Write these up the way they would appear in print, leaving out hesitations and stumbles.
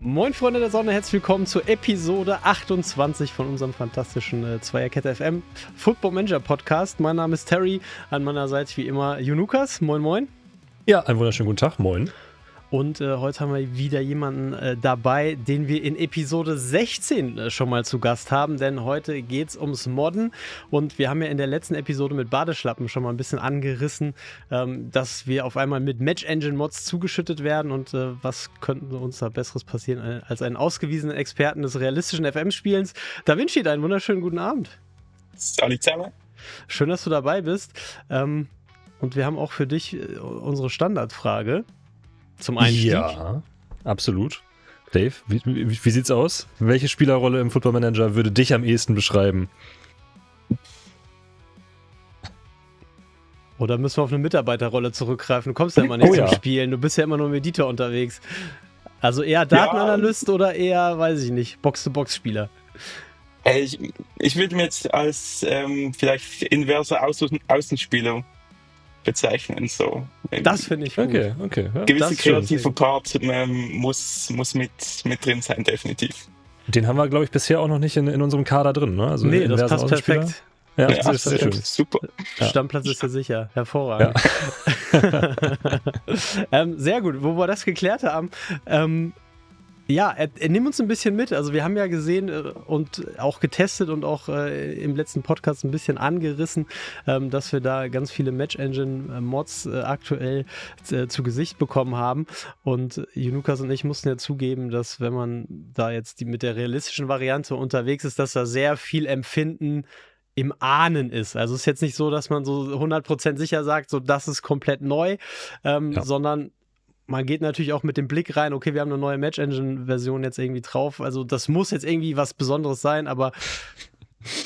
Moin Freunde der Sonne, herzlich willkommen zur Episode 28 von unserem fantastischen Zweierkette FM Football Manager Podcast. Mein Name ist Terry, an meiner Seite wie immer Junukas. Moin moin. Ja, einen wunderschönen guten Tag, moin. Und heute haben wir wieder jemanden dabei, den wir in Episode 16 schon mal zu Gast haben, denn heute geht es ums Modden und wir haben ja in der letzten Episode mit Badeschlappen schon mal ein bisschen angerissen, dass wir auf einmal mit Match-Engine-Mods zugeschüttet werden und was könnte uns da Besseres passieren als einen ausgewiesenen Experten des realistischen FM-Spielens. Da Vinci, einen wunderschönen guten Abend. Salut zusammen. Schön, dass du dabei bist und wir haben auch für dich unsere Standardfrage. Zum Einstieg? Ja, absolut. Dave, wie sieht's aus? Welche Spielerrolle im Football Manager würde dich am ehesten beschreiben? Oder müssen wir auf eine Mitarbeiterrolle zurückgreifen? Du kommst ja immer nicht zum Spielen, du bist ja immer nur im Editor unterwegs. Also eher Datenanalyst oder eher, weiß ich nicht, Box-to-Box-Spieler? Ich würde mich jetzt als vielleicht inverser Außenspieler bezeichnen. So. Das finde ich gut. Okay. Ja, gewisse kreative Part muss mit drin sein, definitiv. Den haben wir, glaube ich, bisher auch noch nicht in unserem Kader drin, ne? Also nee, das passt perfekt. Ja, das ist schön. Super. Stammplatz ist ja sicher. Hervorragend. Ja. Sehr gut. Wo wir das geklärt haben, nimm uns ein bisschen mit. Also wir haben ja gesehen und auch getestet und auch im letzten Podcast ein bisschen angerissen, dass wir da ganz viele Match-Engine-Mods aktuell zu Gesicht bekommen haben. Und Junukas und ich mussten ja zugeben, dass wenn man da jetzt mit der realistischen Variante unterwegs ist, dass da sehr viel Empfinden im Ahnen ist. Also es ist jetzt nicht so, dass man so 100% sicher sagt, so das ist komplett neu, sondern man geht natürlich auch mit dem Blick rein, okay, wir haben eine neue Match-Engine-Version jetzt irgendwie drauf, also das muss jetzt irgendwie was Besonderes sein, aber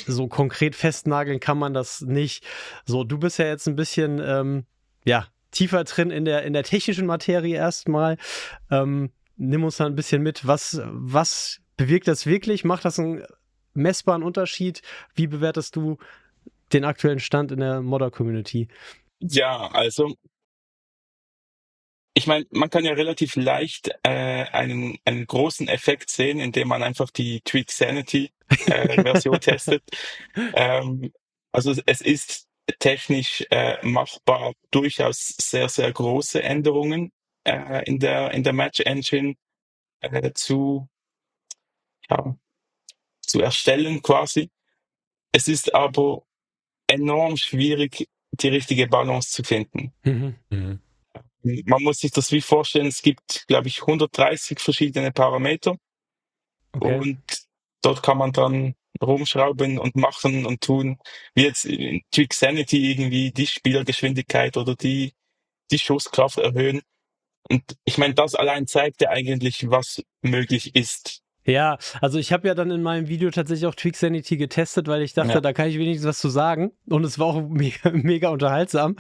so konkret festnageln kann man das nicht. So, du bist ja jetzt ein bisschen, tiefer drin in der technischen Materie erstmal. Nimm uns da ein bisschen mit, was bewirkt das wirklich? Macht das einen messbaren Unterschied? Wie bewertest du den aktuellen Stand in der Modder-Community? Ja, also ich meine, man kann ja relativ leicht einen großen Effekt sehen, indem man einfach die Tweak Sanity Version testet. Also es ist technisch machbar, durchaus sehr, sehr große Änderungen in der Match Engine zu erstellen quasi. Es ist aber enorm schwierig, die richtige Balance zu finden. Mhm. Man muss sich das wie vorstellen, es gibt, glaube ich, 130 verschiedene Parameter. Okay. Und dort kann man dann rumschrauben und machen und tun, wie jetzt in Tweak Sanity irgendwie die Spielgeschwindigkeit oder die Schusskraft erhöhen. Und ich meine, das allein zeigt ja eigentlich, was möglich ist. Ja, also ich habe ja dann in meinem Video tatsächlich auch Tweak Sanity getestet, weil ich dachte, da kann ich wenigstens was zu sagen. Und es war auch mega unterhaltsam.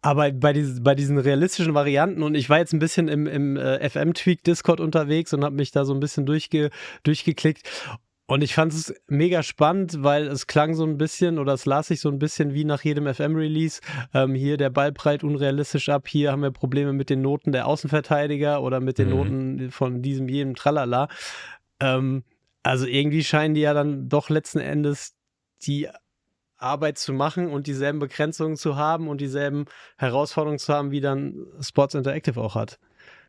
Aber bei diesen realistischen Varianten, und ich war jetzt ein bisschen im FM-Tweak-Discord unterwegs und habe mich da so ein bisschen durchgeklickt. Und ich fand es mega spannend, weil es klang so ein bisschen, oder es las sich so ein bisschen wie nach jedem FM-Release. Hier der Ball prallt unrealistisch ab, hier haben wir Probleme mit den Noten der Außenverteidiger oder mit den Noten von jedem Tralala. Also irgendwie scheinen die ja dann doch letzten Endes die Arbeit zu machen und dieselben Begrenzungen zu haben und dieselben Herausforderungen zu haben, wie dann Sports Interactive auch hat.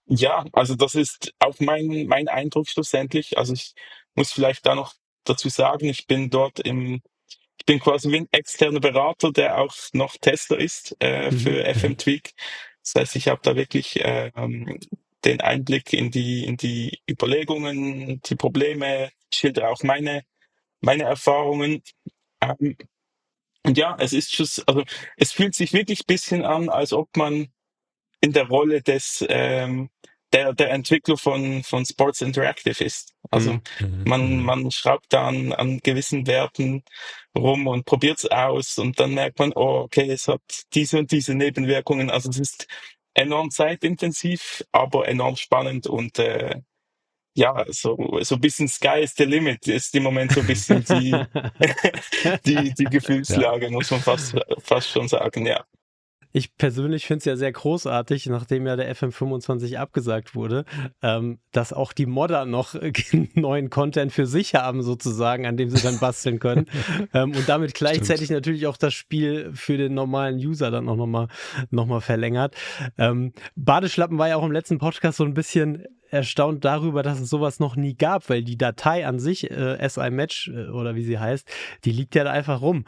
Ja, also das ist auch mein Eindruck schlussendlich. Also ich muss vielleicht da noch dazu sagen, ich bin quasi wie ein externer Berater, der auch noch Tester ist für FM Tweak. Das heißt, ich habe da wirklich den Einblick in die Überlegungen, die Probleme, schildere auch meine Erfahrungen. Und ja, es fühlt sich wirklich ein bisschen an, als ob man in der Rolle der Entwickler von Sports Interactive ist. Also man schraubt da an gewissen Werten rum und probiert es aus und dann merkt man, oh, okay, es hat diese und diese Nebenwirkungen. Also es ist enorm zeitintensiv, aber enorm spannend und so ein bisschen Sky is the limit ist im Moment so ein bisschen die Gefühlslage, muss man fast schon sagen, ja. Ich persönlich finde es ja sehr großartig, nachdem ja der FM25 abgesagt wurde, dass auch die Modder noch neuen Content für sich haben sozusagen, an dem sie dann basteln können. Und damit gleichzeitig Stimmt. natürlich auch das Spiel für den normalen User dann auch noch mal verlängert. Badeschlappen war ja auch im letzten Podcast so ein bisschen erstaunt darüber, dass es sowas noch nie gab, weil die Datei an sich, SI Match oder wie sie heißt, die liegt ja da einfach rum.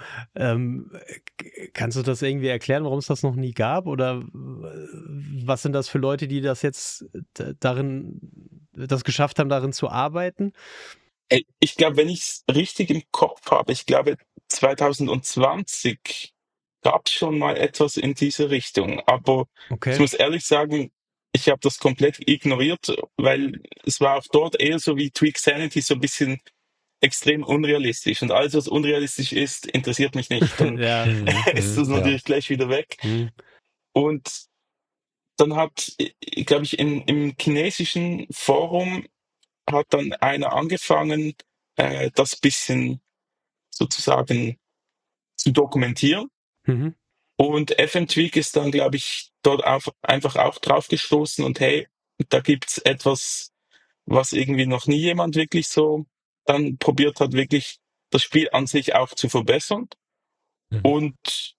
Kannst du das irgendwie erklären, warum es das noch nie gab? Oder was sind das für Leute, die das jetzt das geschafft haben, darin zu arbeiten? Ich glaube, wenn ich es richtig im Kopf habe, ich glaube 2020 gab es schon mal etwas in diese Richtung. Aber ich Okay. muss ehrlich sagen, ich habe das komplett ignoriert, weil es war auch dort eher so wie Tweak Sanity, so ein bisschen extrem unrealistisch. Und alles, was unrealistisch ist, interessiert mich nicht. Dann Ja. ist das Ja. natürlich gleich wieder weg. Hm. Und dann hat, glaube ich, im chinesischen Forum hat dann einer angefangen, das bisschen sozusagen zu dokumentieren. Mhm. Und FM Tweak ist dann, glaube ich, dort einfach auch drauf gestoßen und hey, da gibt's etwas, was irgendwie noch nie jemand wirklich so dann probiert hat, wirklich das Spiel an sich auch zu verbessern. Mhm. Und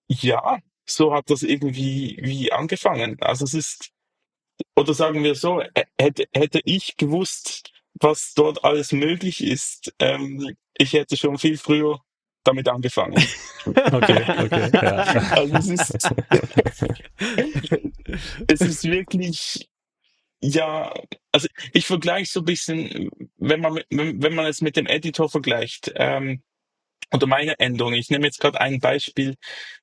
ja, so hat das irgendwie wie angefangen. Also es ist, oder sagen wir so, hätte ich gewusst, was dort alles möglich ist, ich hätte schon viel früher damit angefangen. Okay, ja. Also es ist wirklich, ja, also ich vergleiche so ein bisschen, wenn man es mit dem Editor vergleicht, oder meine Änderung. Ich nehme jetzt gerade ein Beispiel.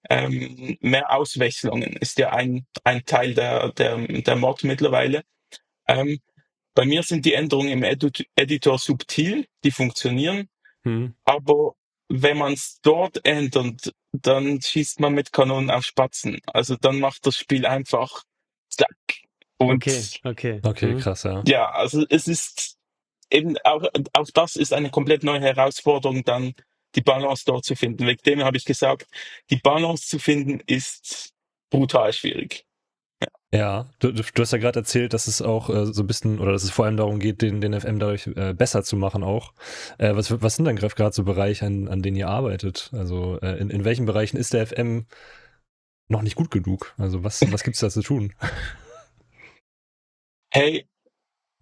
Mehr Auswechslungen ist ja ein Teil der Mod mittlerweile. Ähm, Bei mir sind die Änderungen im Editor subtil, die funktionieren, Hm. aber wenn man es dort ändert, dann schießt man mit Kanonen auf Spatzen. Also dann macht das Spiel einfach zack. Okay, Und okay. Okay, Hm. krass, ja. ja, also es ist eben auch das ist eine komplett neue Herausforderung, dann die Balance dort zu finden. Wegen dem habe ich gesagt, die Balance zu finden ist brutal schwierig. Ja, du hast ja gerade erzählt, dass es auch so ein bisschen, oder dass es vor allem darum geht, den FM dadurch besser zu machen auch. Was sind dann gerade so Bereiche, an denen ihr arbeitet? Also in welchen Bereichen ist der FM noch nicht gut genug? Also was gibt's da zu tun? Hey,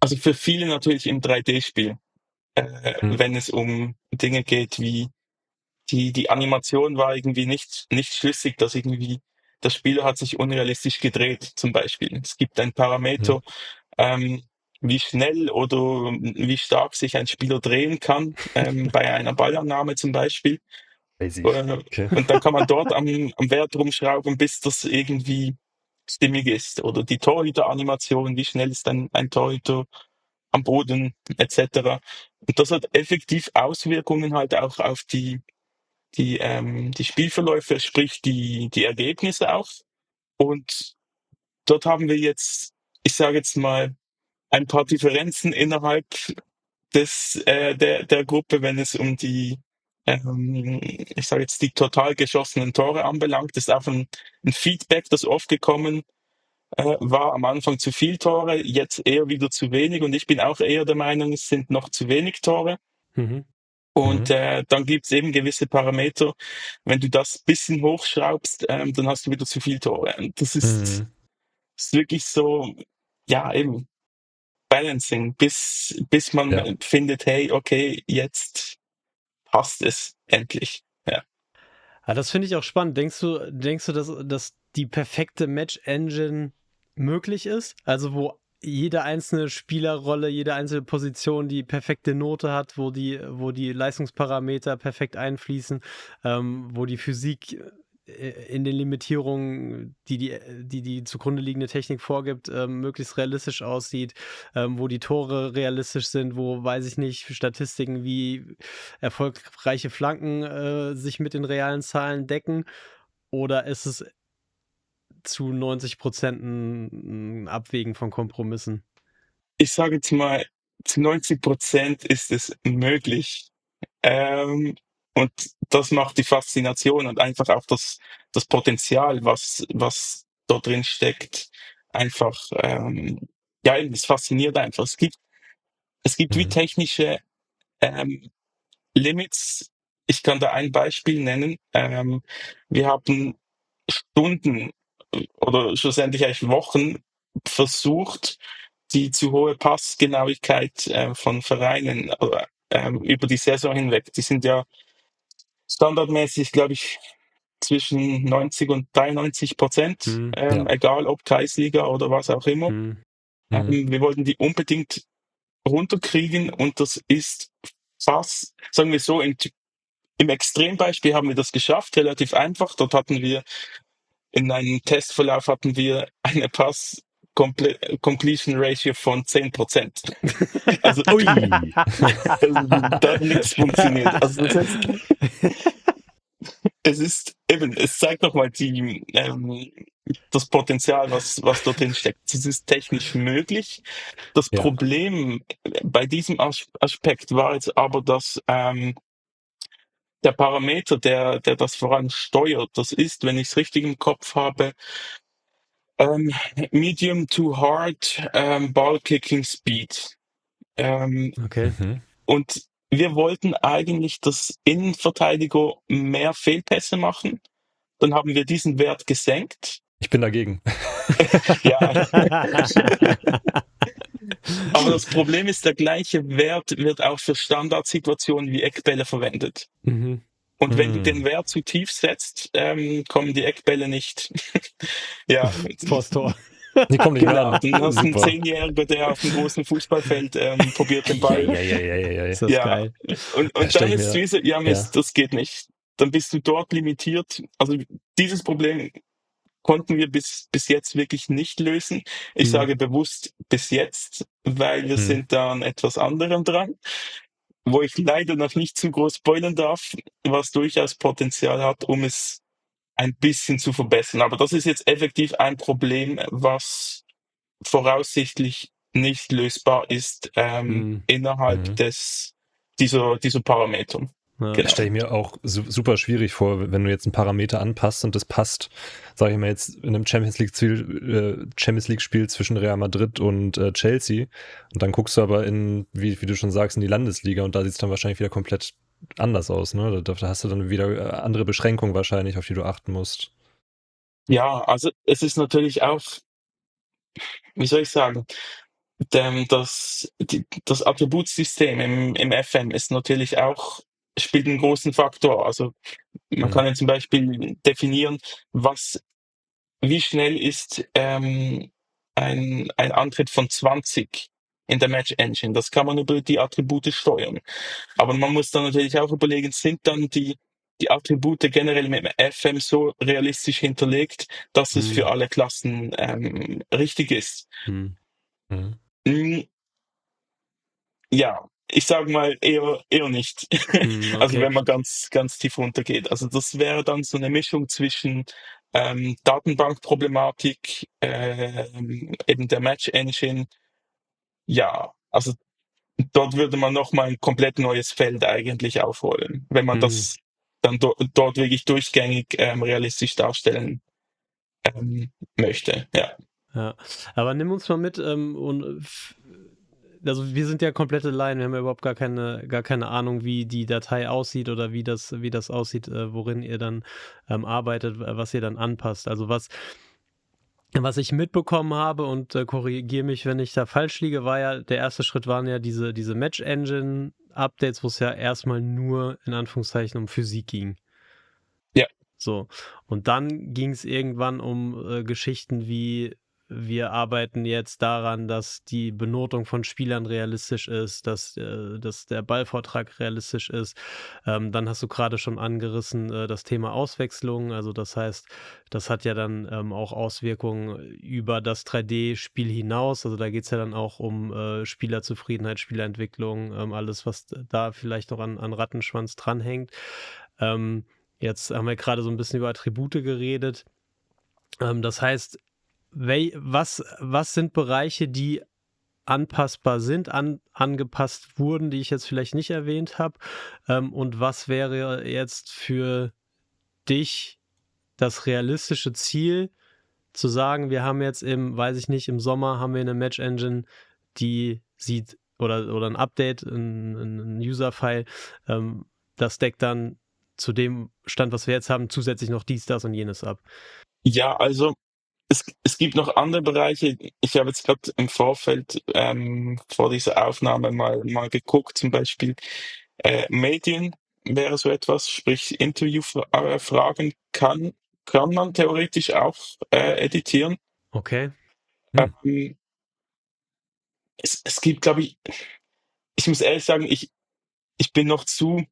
also für viele natürlich im 3D-Spiel, Hm. wenn es um Dinge geht wie die Animation war irgendwie nicht schlüssig, dass irgendwie der Spieler hat sich unrealistisch gedreht, zum Beispiel. Es gibt ein Hm. Parameter, ähm, wie schnell oder wie stark sich ein Spieler drehen kann, bei einer Ballannahme zum Beispiel. Crazy. Äh, Okay. und dann kann man dort am Wert rumschrauben, bis das irgendwie stimmig ist. Oder die Torhüter-Animation, wie schnell ist ein Torhüter am Boden, etc. Und das hat effektiv Auswirkungen halt auch auf die Spielverläufe, sprich die Ergebnisse auch. Und dort haben wir jetzt, ich sage jetzt mal, ein paar Differenzen innerhalb der Gruppe, wenn es um ich sage jetzt, die total geschossenen Tore anbelangt. Das ist auch ein Feedback, das oft gekommen war. Am Anfang zu viel Tore, jetzt eher wieder zu wenig. Und ich bin auch eher der Meinung, es sind noch zu wenig Tore. Mhm. Und Mhm. dann gibt's eben gewisse Parameter. Wenn du das bisschen hochschraubst, dann hast du wieder zu viel Tore. Und das Mhm. ist wirklich so, ja, eben Balancing, bis Ja. man findet, hey, okay, jetzt passt es endlich. Ja. Ah, das finde ich auch spannend. Denkst du, dass die perfekte Match-Engine möglich ist? Also wo jede einzelne Spielerrolle, jede einzelne Position die perfekte Note hat, wo die Leistungsparameter perfekt einfließen, wo die Physik in den Limitierungen, die zugrunde liegende Technik vorgibt, möglichst realistisch aussieht, wo die Tore realistisch sind, wo, weiß ich nicht, Statistiken wie erfolgreiche Flanken sich mit den realen Zahlen decken? Oder ist es zu 90% ein Abwägen von Kompromissen? Ich sage jetzt mal, zu 90% ist es möglich. Ähm, Und das macht die Faszination und einfach auch das Potenzial, was dort drin steckt, einfach, ja, eben, es fasziniert einfach. Es gibt wie Mhm. technische ähm, Limits. Ich kann da ein Beispiel nennen. Wir haben Stunden oder schlussendlich eigentlich Wochen versucht, die zu hohe Passgenauigkeit von Vereinen über die Saison hinweg. Die sind ja standardmäßig, glaube ich, zwischen 90 und 93%, Hm, Ja. egal ob Kreisliga oder was auch immer. hm, Mhm. Wir wollten die unbedingt runterkriegen und das ist fast, sagen wir so, im Extrembeispiel haben wir das geschafft, relativ einfach. Dort hatten wir in einem Testverlauf eine Completion Ratio von 10%. Also, Ui. da hat nichts funktioniert. Also das heißt, es zeigt nochmal das Potenzial, was dort drin steckt. Es ist technisch möglich. Das Ja. Problem bei diesem Aspekt war jetzt aber, dass der Parameter, der das voran steuert, das ist, wenn ich es richtig im Kopf habe, ähm, Medium to Hard Ball Kicking Speed. okay. Mhm. Und wir wollten eigentlich, dass Innenverteidiger mehr Fehlpässe machen. Dann haben wir diesen Wert gesenkt. Ich bin dagegen. Ja, aber das Problem ist, der gleiche Wert wird auch für Standardsituationen wie Eckbälle verwendet. Mhm. Und wenn du den Mhm. Wert zu tief setzt, kommen die Eckbälle nicht. Ja, Vors Tor. Die kommen nicht mehr genau. an. Dann hast du einen Super. Zehnjähriger, der auf dem großen Fußballfeld probiert den Ball. Ist Eieieiei. das Ja, geil. Ja, und stell dann ich ist es mir, wie so, ja ja. Mist, das geht nicht. Dann bist du dort limitiert. Also dieses Problem konnten wir bis jetzt wirklich nicht lösen. Ich Hm, sage bewusst bis jetzt, weil wir Mhm. sind da an etwas anderem dran, wo ich leider noch nicht zu groß spoilern darf, was durchaus Potenzial hat, um es ein bisschen zu verbessern. Aber das ist jetzt effektiv ein Problem, was voraussichtlich nicht lösbar ist hm, innerhalb Mhm. dieser Parameter. ja. Das stelle Genau. ich mir auch super schwierig vor, wenn du jetzt einen Parameter anpasst und das passt, sage ich mal jetzt in einem Champions League Spiel zwischen Real Madrid und Chelsea und dann guckst du aber wie du schon sagst, in die Landesliga und da sieht es dann wahrscheinlich wieder komplett anders aus, ne? Da hast du dann wieder andere Beschränkungen wahrscheinlich, auf die du achten musst. Ja, also es ist natürlich auch, wie soll ich sagen, das Attributsystem im FM ist natürlich auch, spielt einen großen Faktor. Also man Mhm. kann ja zum Beispiel definieren, wie schnell ist ein Antritt von 20 in der Match Engine. Das kann man über die Attribute steuern. Aber man muss dann natürlich auch überlegen, sind dann die Attribute generell mit dem FM so realistisch hinterlegt, dass es für Hm, alle Klassen richtig ist. hm, Mhm. Mm, Ja, ich sage mal eher nicht. Also okay. wenn man ganz tief runtergeht. Also das wäre dann so eine Mischung zwischen Datenbankproblematik, eben der Match Engine. Ja, also dort würde man noch mal ein komplett neues Feld eigentlich aufrollen, wenn man Hm, das dann dort wirklich durchgängig realistisch darstellen möchte. Ja. ja. Aber nimm uns mal mit also wir sind ja komplette Laien, wir haben ja überhaupt gar keine Ahnung, wie die Datei aussieht oder wie das aussieht, worin ihr dann arbeitet, was ihr dann anpasst. Also was ich mitbekommen habe und korrigiere mich, wenn ich da falsch liege, war ja, der erste Schritt waren ja diese Match Engine Updates, wo es ja erstmal nur in Anführungszeichen um Physik ging. Ja. So. Und dann ging es irgendwann um Geschichten wie, wir arbeiten jetzt daran, dass die Benotung von Spielern realistisch ist, dass der Ballvortrag realistisch ist. Dann hast du gerade schon angerissen, das Thema Auswechslung. Also das heißt, das hat ja dann auch Auswirkungen über das 3D-Spiel hinaus. Also da geht es ja dann auch um Spielerzufriedenheit, Spielerentwicklung, alles, was da vielleicht noch an Rattenschwanz dranhängt. Ähm, Jetzt haben wir gerade so ein bisschen über Attribute geredet. Das heißt, was sind Bereiche, die anpassbar sind, angepasst wurden, die ich jetzt vielleicht nicht erwähnt habe? Und was wäre jetzt für dich das realistische Ziel, zu sagen, wir haben jetzt weiß ich nicht, im Sommer haben wir eine Match Engine, die sieht, oder ein Update, ein User-File, das deckt dann zu dem Stand, was wir jetzt haben, zusätzlich noch dies, das und jenes ab. Ja, also es gibt noch andere Bereiche. Ich habe jetzt gerade im Vorfeld vor dieser Aufnahme mal geguckt, zum Beispiel Medien wäre so etwas, sprich Interviewfragen kann man theoretisch auch editieren. Okay. Ähm, es gibt, glaube ich muss ehrlich sagen, ich bin noch zu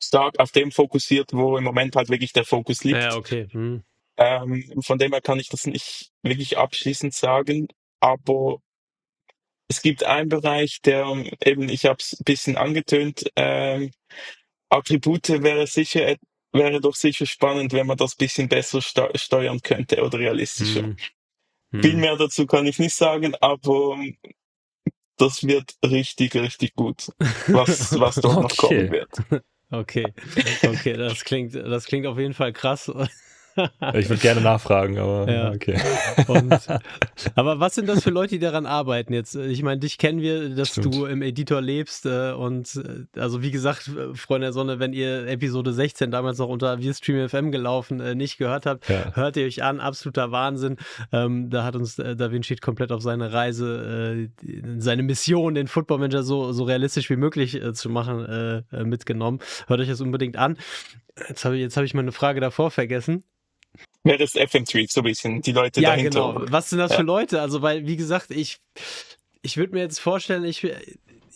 stark auf dem fokussiert, wo im Moment halt wirklich der Fokus liegt. Ja, okay. Von dem her kann ich das nicht wirklich abschließend sagen, aber es gibt einen Bereich, der eben, ich habe es ein bisschen angetönt, Attribute wäre doch sicher spannend, wenn man das ein bisschen besser steuern könnte oder realistischer. Viel mehr dazu kann ich nicht sagen, aber das wird richtig, richtig gut, was dort noch kommen wird. Okay, das klingt auf jeden Fall krass. Ich würde gerne nachfragen, aber Ja. okay. Aber was sind das für Leute, die daran arbeiten jetzt? Ich meine, dich kennen wir, dass Stimmt. du im Editor lebst und also wie gesagt, Freunde der Sonne, wenn ihr Episode 16 damals noch unter Wir FM gelaufen nicht gehört habt, hört ihr euch an, absoluter Wahnsinn. Da hat uns Da Vinci komplett auf seine Reise, seine Mission, den Football Manager so realistisch wie möglich zu machen, mitgenommen. Hört euch das unbedingt an. Jetzt habe ich meine Frage davor vergessen. Wäre das FM3 so ein bisschen, die Leute Ja, dahinter. genau. Was sind das für Leute? Also, weil, wie gesagt, ich würde mir jetzt vorstellen, ich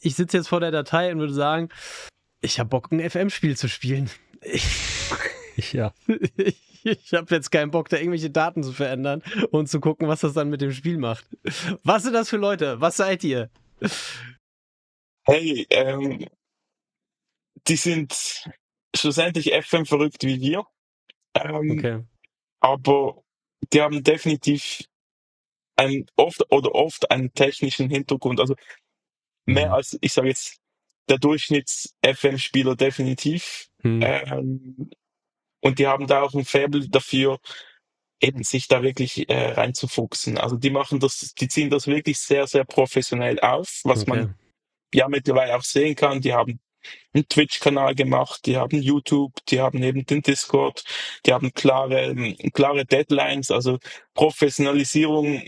sitze jetzt vor der Datei und würde sagen, ich habe Bock, ein FM-Spiel zu spielen. Ja. Ich habe jetzt keinen Bock, da irgendwelche Daten zu verändern und zu gucken, was das dann mit dem Spiel macht. Was sind das für Leute? Was seid ihr? Hey, die sind schlussendlich FM verrückt wie wir. Okay. Aber die haben definitiv oft einen technischen Hintergrund. Also mehr als, ich sage jetzt, der Durchschnitts-FM-Spieler definitiv. Und die haben da auch ein Faible dafür, eben sich da wirklich reinzufuchsen. Also die ziehen das wirklich sehr, sehr professionell auf, was man ja mittlerweile auch sehen kann. Die haben einen Twitch-Kanal gemacht, die haben YouTube, die haben eben den Discord, die haben klare Deadlines, also Professionalisierung,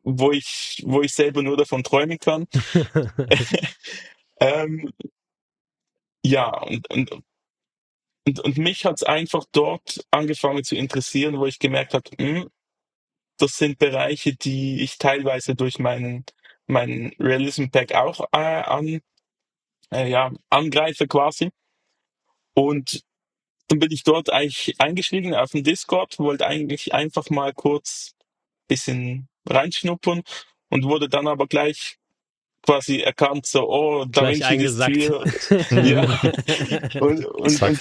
wo ich selber nur davon träumen kann. Ja, und mich hat's einfach dort angefangen zu interessieren, wo ich gemerkt habe, das sind Bereiche, die ich teilweise durch mein Realism Pack auch angreife quasi. Und dann bin ich dort eigentlich eingestiegen auf den Discord, wollte eigentlich einfach mal kurz bisschen reinschnuppern und wurde dann aber gleich quasi erkannt, so, oh, Da Vinci ist hier. Ja. Und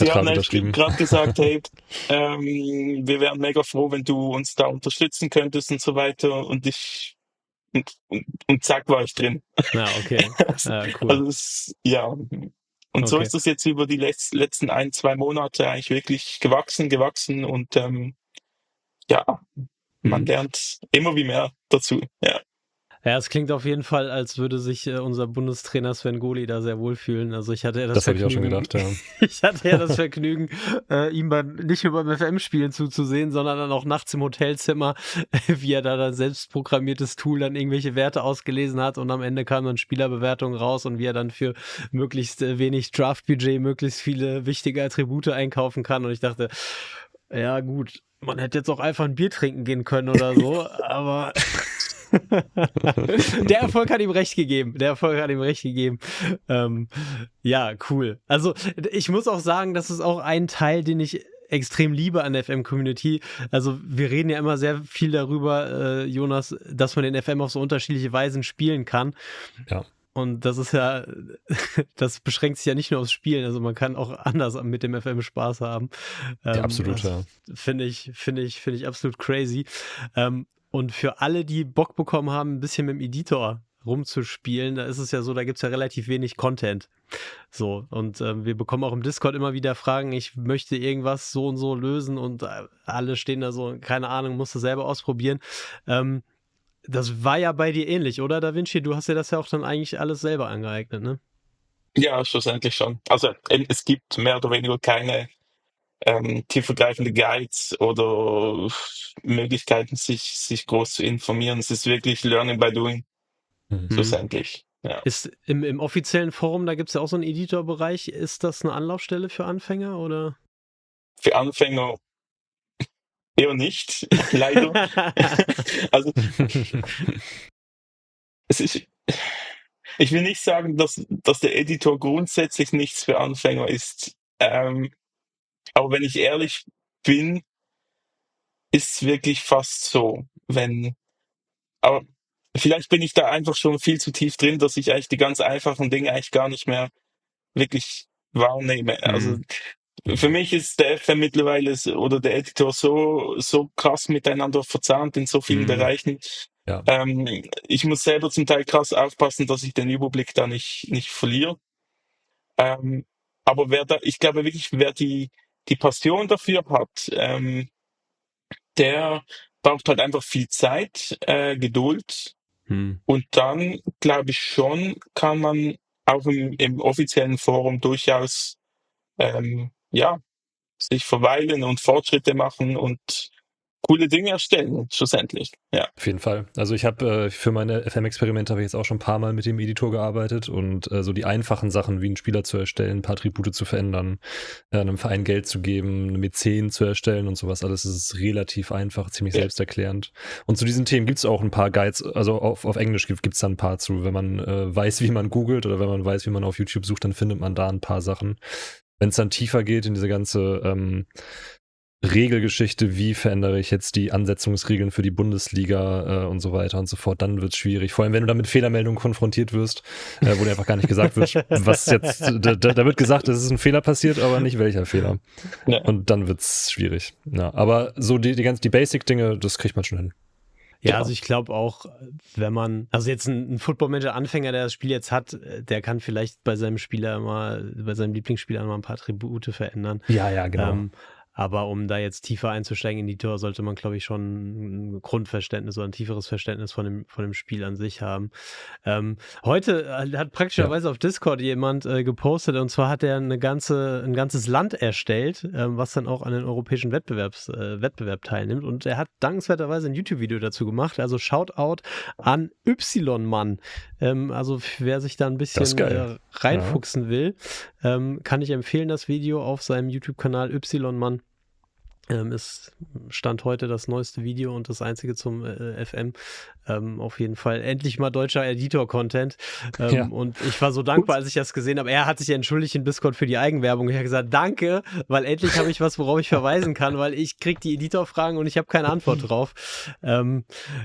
die haben eigentlich gerade gesagt, hey, wir wären mega froh, wenn du uns da unterstützen könntest und so weiter. Und zack, war ich drin. Ja, okay. Ja, cool. Also und so ist das jetzt über die letzten 1-2 Monate eigentlich wirklich gewachsen und man lernt immer wie mehr dazu. Ja. Ja, es klingt auf jeden Fall, als würde sich unser Bundestrainer Sven Goli da sehr wohlfühlen. Also ich hatte ja das habe ich auch schon gedacht, ja. Ich hatte ja das Vergnügen, ihm nicht nur beim FM-Spielen zuzusehen, sondern dann auch nachts im Hotelzimmer, wie er da dann selbst programmiertes Tool dann irgendwelche Werte ausgelesen hat und am Ende kam dann Spielerbewertung raus und wie er dann für möglichst wenig Draft-Budget möglichst viele wichtige Attribute einkaufen kann. Und ich dachte, ja gut, man hätte jetzt auch einfach ein Bier trinken gehen können oder so, aber der Erfolg hat ihm recht gegeben. Ja, cool. Also ich muss auch sagen, das ist auch ein Teil, den ich extrem liebe an der FM-Community. Also wir reden ja immer sehr viel darüber, Jonas, dass man den FM auf so unterschiedliche Weisen spielen kann. Ja. Und das ist ja, das beschränkt sich ja nicht nur aufs Spielen, also man kann auch anders mit dem FM Spaß haben. Ja, absolut, ja. Finde ich absolut crazy. Und für alle, die Bock bekommen haben, ein bisschen mit dem Editor rumzuspielen, da ist es ja so, da gibt es ja relativ wenig Content. So, und wir bekommen auch im Discord immer wieder Fragen, ich möchte irgendwas so und so lösen und alle stehen da so, keine Ahnung, musst du selber ausprobieren. Das war ja bei dir ähnlich, oder, Da Vinci? Du hast dir das ja auch dann eigentlich alles selber angeeignet, ne? Ja, schlussendlich schon. Also es gibt mehr oder weniger keine tiefergreifende Guides oder Möglichkeiten, sich groß zu informieren. Es ist wirklich Learning by Doing, Mhm. schlussendlich. Ja. Ist im offiziellen Forum, da gibt es ja auch so einen Editorbereich, ist das eine Anlaufstelle für Anfänger, oder? Für Anfänger eher nicht, leider. Also es ist, ich will nicht sagen, dass der Editor grundsätzlich nichts für Anfänger ist. Aber wenn ich ehrlich bin, ist es wirklich fast so. Aber vielleicht bin ich da einfach schon viel zu tief drin, dass ich eigentlich die ganz einfachen Dinge eigentlich gar nicht mehr wirklich wahrnehme. Also Mhm. für mich ist der FM mittlerweile oder der Editor so krass miteinander verzahnt in so vielen Mhm. Bereichen. Ja, Ich muss selber zum Teil krass aufpassen, dass ich den Überblick da nicht verliere. Ähm, aber ich glaube wirklich, wer die Passion dafür hat, der braucht halt einfach viel Zeit, Geduld, Mhm. und dann glaube ich schon, kann man auch im offiziellen Forum durchaus ja, sich verweilen und Fortschritte machen und coole Dinge erstellen, schlussendlich. Ja. auf jeden Fall. Also ich habe für meine FM-Experimente habe ich jetzt auch schon ein paar Mal mit dem Editor gearbeitet und so die einfachen Sachen wie einen Spieler zu erstellen, ein paar Attribute zu verändern, einem Verein Geld zu geben, eine Mäzen zu erstellen und sowas alles, das ist relativ einfach, ziemlich Ja. selbsterklärend. Und zu diesen Themen gibt es auch ein paar Guides, also auf Englisch gibt es da ein paar zu. Wenn man weiß, wie man googelt oder wenn man weiß, wie man auf YouTube sucht, dann findet man da ein paar Sachen. Wenn es dann tiefer geht in diese ganze Regelgeschichte, wie verändere ich jetzt die Ansetzungsregeln für die Bundesliga und so weiter und so fort, dann wird es schwierig. Vor allem, wenn du da mit Fehlermeldungen konfrontiert wirst, wo dir einfach gar nicht gesagt wird, was jetzt, da wird gesagt, es ist ein Fehler passiert, aber nicht welcher Fehler. Ja. Und dann wird es schwierig. Ja, aber so die Basic-Dinge, das kriegt man schon hin. Ja, Ja. also ich glaube auch, wenn man, also jetzt ein Football-Manager-Anfänger, der das Spiel jetzt hat, der kann vielleicht bei seinem bei seinem Lieblingsspieler mal ein paar Attribute verändern. Ja, genau. Aber um da jetzt tiefer einzusteigen in die Tour, sollte man, glaube ich, schon ein Grundverständnis oder ein tieferes Verständnis von dem Spiel an sich haben. Heute hat praktischerweise auf Discord jemand gepostet, und zwar hat er ein ganzes Land erstellt, was dann auch an den europäischen Wettbewerb teilnimmt. Und er hat dankenswerterweise ein YouTube-Video dazu gemacht. Also Shoutout an Y-Mann. Also wer sich da ein Das ist bisschen geil. reinfuchsen will, kann ich empfehlen, das Video auf seinem YouTube-Kanal Y-Mann. Ist Stand heute das neueste Video und das einzige zum FM. Auf jeden Fall endlich mal deutscher Editor-Content. Ja. Und ich war so dankbar, als ich das gesehen habe. Er hat sich entschuldigt in Discord für die Eigenwerbung. Ich habe gesagt, danke, weil endlich habe ich was, worauf ich verweisen kann, weil ich kriege die Editor-Fragen und ich habe keine Antwort drauf.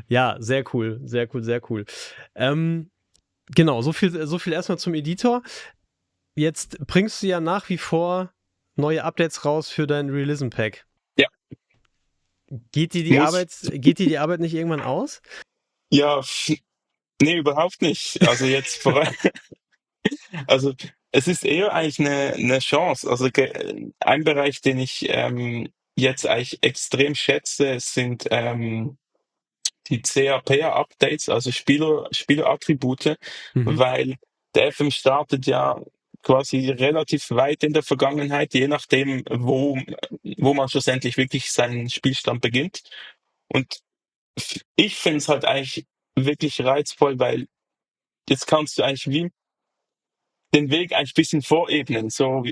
Ja, sehr cool, sehr cool, sehr cool. Genau, so viel erstmal zum Editor. Jetzt bringst du ja nach wie vor neue Updates raus für dein Realism-Pack. Ja. Geht dir Muss. die Arbeit nicht irgendwann aus? Ja, nee, überhaupt nicht. Also jetzt voran. Also es ist eher eigentlich eine Chance. Also ein Bereich, den ich jetzt eigentlich extrem schätze, sind die CAP-Updates, also Spielerattribute, Mhm. weil der FM startet ja quasi relativ weit in der Vergangenheit, je nachdem, wo man schlussendlich wirklich seinen Spielstand beginnt. Und ich finde es halt eigentlich wirklich reizvoll, weil jetzt kannst du eigentlich wie den Weg eigentlich ein bisschen vorebnen, so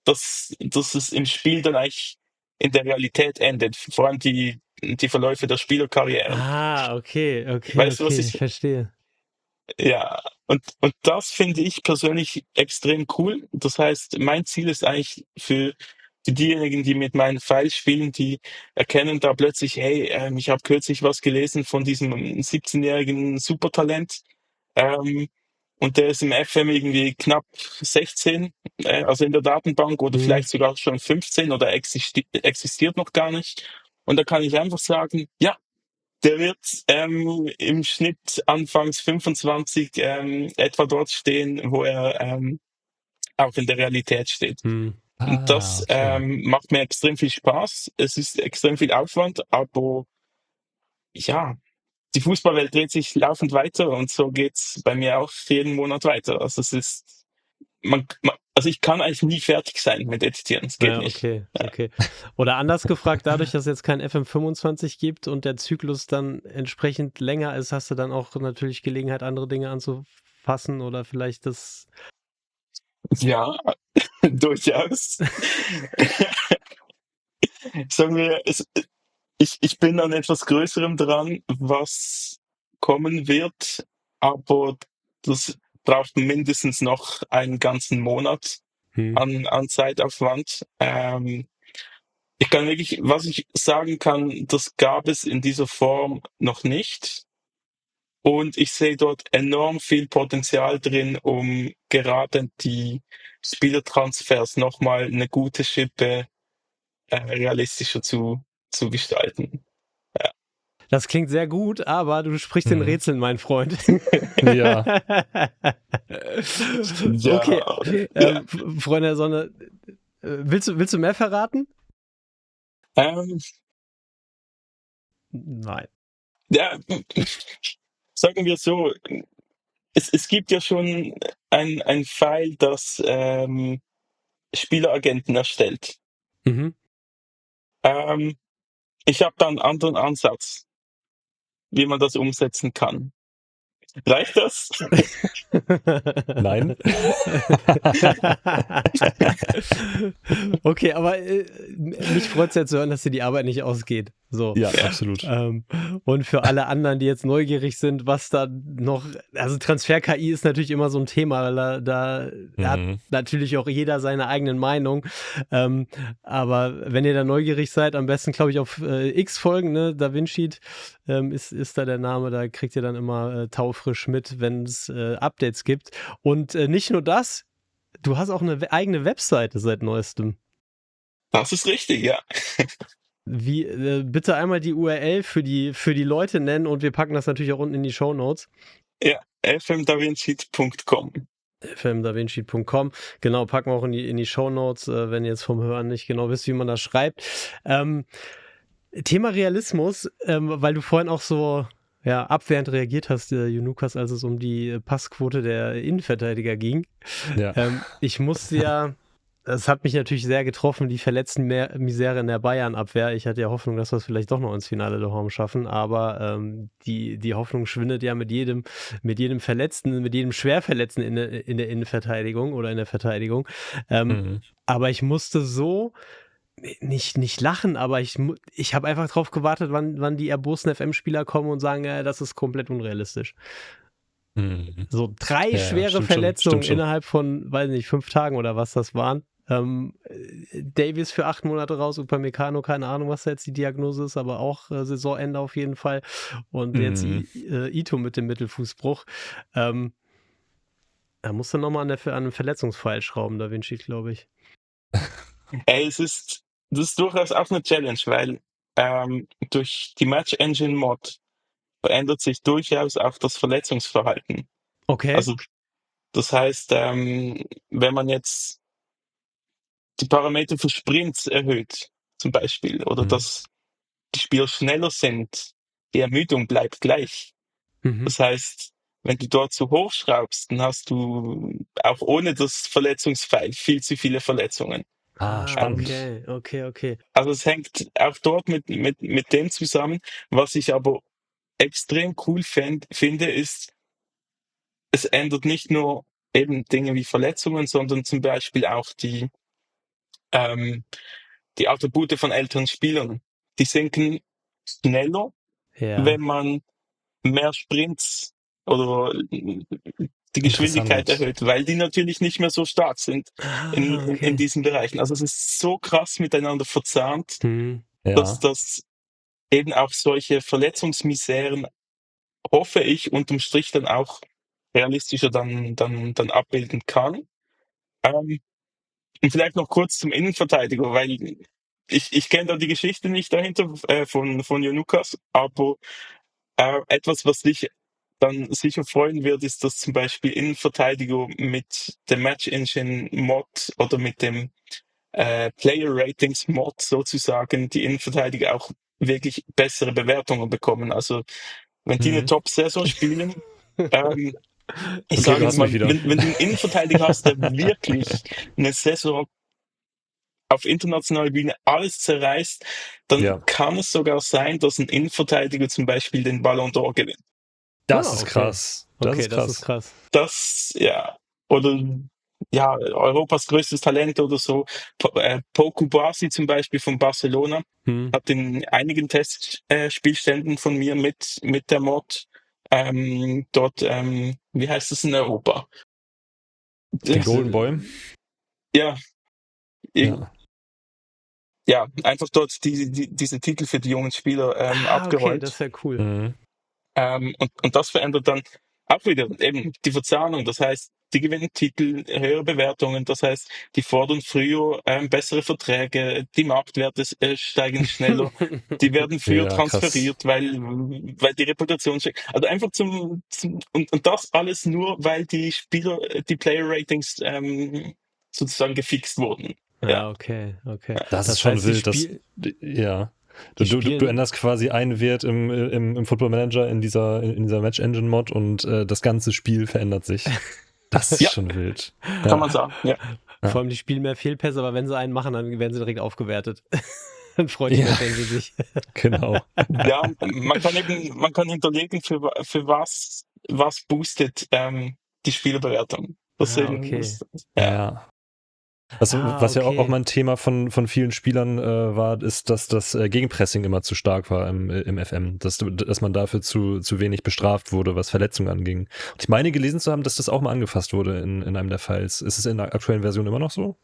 dass es im Spiel dann eigentlich in der Realität endet, vor allem die Verläufe der Spielerkarrieren. Ah, okay, Weißt du, was ich ich verstehe. ja, und das finde ich persönlich extrem cool. Das heißt, mein Ziel ist eigentlich für diejenigen, die mit meinen Files spielen, die erkennen da plötzlich, hey, ich habe kürzlich was gelesen von diesem 17-jährigen Supertalent, ähm, und der ist im FM irgendwie knapp 16, also in der Datenbank, oder Mhm. vielleicht sogar schon 15 oder existiert noch gar nicht. Und da kann ich einfach sagen, ja, Der wird im Schnitt anfangs 25 etwa dort stehen, wo er auch in der Realität steht. Hm. Und das Okay. macht mir extrem viel Spaß. Es ist extrem viel Aufwand, aber ja, die Fußballwelt dreht sich laufend weiter und so geht's bei mir auch jeden Monat weiter. Also es ist, also ich kann eigentlich nie fertig sein mit Editieren. Es geht Ja, nicht. okay, okay. Oder anders gefragt, dadurch, dass es jetzt kein FM25 gibt und der Zyklus dann entsprechend länger ist, hast du dann auch natürlich Gelegenheit, andere Dinge anzufassen oder vielleicht das. Ja, durchaus. Sagen wir, ich bin an etwas Größerem dran, was kommen wird, aber das braucht mindestens noch einen ganzen Monat Hm. an Zeitaufwand. Ich kann wirklich, was ich sagen kann, das gab es in dieser Form noch nicht. Und ich sehe dort enorm viel Potenzial drin, um gerade die Spielertransfers nochmal eine gute Schippe realistischer zu gestalten. Ja. Das klingt sehr gut, aber du sprichst in Mhm. Rätseln, mein Freund. Ja. Okay, Ja, ja. Freunde der Sonne, willst du mehr verraten? Ähm, Nein. ja, sagen wir so, es gibt ja schon ein File, das Spieleragenten erstellt. Mhm. Ähm, ich habe da einen anderen Ansatz, wie man das umsetzen kann. Reicht das? Nein. Okay, aber mich freut es ja zu hören, dass dir die Arbeit nicht ausgeht. So. Ja, absolut. Und für alle anderen, die jetzt neugierig sind, was da noch, also Transfer-KI ist natürlich immer so ein Thema, weil da hat Mhm. natürlich auch jeder seine eigenen Meinung. Aber wenn ihr da neugierig seid, am besten, glaube ich, auf X folgen, ne? DaVinci ist da der Name, da kriegt ihr dann immer taufrisch mit, wenn es Updates gibt. Und nicht nur das, du hast auch eine eigene Webseite seit neuestem. Das ist richtig, ja. Wie, bitte einmal die URL für die Leute nennen und wir packen das natürlich auch unten in die Shownotes. Ja, fmdavinci.com. fmdavinci.com. Genau, packen wir auch in die Shownotes, wenn ihr jetzt vom Hören nicht genau wisst, wie man das schreibt. Thema Realismus, weil du vorhin auch so abwehrend reagiert hast, Junukas, als es um die Passquote der Innenverteidiger ging. Ja. Ich musste ja, es hat mich natürlich sehr getroffen, die verletzten Misere in der Bayern-Abwehr. Ich hatte ja Hoffnung, dass wir es vielleicht doch noch ins Finale der Horm schaffen, aber die Hoffnung schwindet ja mit jedem Verletzten, mit jedem Schwerverletzten in der Innenverteidigung oder in der Verteidigung. Mhm. Aber ich musste so nicht lachen, aber ich habe einfach drauf gewartet, wann die erbosten FM-Spieler kommen und sagen, das ist komplett unrealistisch. Mhm. So 3 Ja, schwere stimmt Verletzungen schon. innerhalb von, weiß nicht, 5 Tagen oder was das waren. Davies für 8 Monate raus, Upamecano, keine Ahnung, was da jetzt die Diagnose ist, aber auch Saisonende auf jeden Fall. Und jetzt Ito mit dem Mittelfußbruch. Da musst du nochmal an einem Verletzungsfall schrauben, DaVinci, glaube ich. Ey, das ist durchaus auch eine Challenge, weil durch die Match Engine Mod verändert sich durchaus auch das Verletzungsverhalten. Okay. Also das heißt, wenn man jetzt die Parameter für Sprints erhöht, zum Beispiel, oder dass die Spieler schneller sind, die Ermüdung bleibt gleich. Mhm. Das heißt, wenn du dort zu hoch schraubst, dann hast du auch ohne das Verletzungsfall viel zu viele Verletzungen. Spannend. Okay. Also es hängt auch dort mit dem zusammen. Was ich aber extrem cool finde, ist, es ändert nicht nur eben Dinge wie Verletzungen, sondern zum Beispiel auch ähm, die Attribute von älteren Spielern. Die sinken schneller, Ja. wenn man mehr Sprints oder die Geschwindigkeit Interessant. erhöht, weil die natürlich nicht mehr so stark sind in Okay. diesen Bereichen. Also es ist so krass miteinander verzahnt, Hm. dass Ja. das eben auch solche Verletzungsmiseren, hoffe ich, unterm Strich dann auch realistischer dann abbilden kann. Und vielleicht noch kurz zum Innenverteidiger, weil ich kenne da die Geschichte nicht dahinter von Janukas, aber etwas, was dich dann sicher freuen wird, ist, dass zum Beispiel Innenverteidiger mit dem Match Engine Mod oder mit dem Player Ratings Mod sozusagen die Innenverteidiger auch wirklich bessere Bewertungen bekommen. Also wenn die eine Top-Saison spielen, ich Okay, sage du jetzt hast mal, mich wieder. wenn du einen Innenverteidiger hast, der wirklich eine Saison auf internationaler Bühne alles zerreißt, dann Ja, kann es sogar sein, dass ein Innenverteidiger zum Beispiel den Ballon d'Or gewinnt. das ist Okay. krass. Das Okay, ist das ist krass. krass. Das, ja, oder ja, Europas größtes Talent oder so. Poku Boasi zum Beispiel von Barcelona hat in einigen Testspielständen von mir mit der Mod dort, wie heißt das in Europa? Den Golden Boy? Ja, Ja. ja, einfach dort diese Titel für die jungen Spieler Okay, das abgeräumt. ist ja cool. Mhm. Und das verändert dann auch wieder eben die Verzahnung. Das heißt, die gewinnen Titel, höhere Bewertungen. Das heißt, die fordern früher bessere Verträge, die Marktwerte steigen schneller, die werden früher Ja, krass. transferiert, weil die Reputation steigt. Also einfach und das alles nur, weil die Spieler, die Player Ratings sozusagen gefixt wurden. Ja, okay. Das ist Das schon heißt, wild. Ja. Du änderst quasi einen Wert im Football Manager in dieser Match Engine Mod und das ganze Spiel verändert sich. Das ist Ja. schon wild. Kann man sagen, ja. Vor allem die spielen mehr Fehlpässe, aber wenn sie einen machen, dann werden sie direkt aufgewertet. Dann freut die Ja. Match Engine sich. Genau. Ja, man kann hinterlegen, für was boostet die Spielerbewertung. Deswegen okay. Ja. Was ja okay. auch mal ein Thema von vielen Spielern war, ist, dass das Gegenpressing immer zu stark war im FM, dass man dafür zu wenig bestraft wurde, was Verletzungen anging. Und ich meine gelesen zu haben, dass das auch mal angefasst wurde in einem der Files. Ist es in der aktuellen Version immer noch so?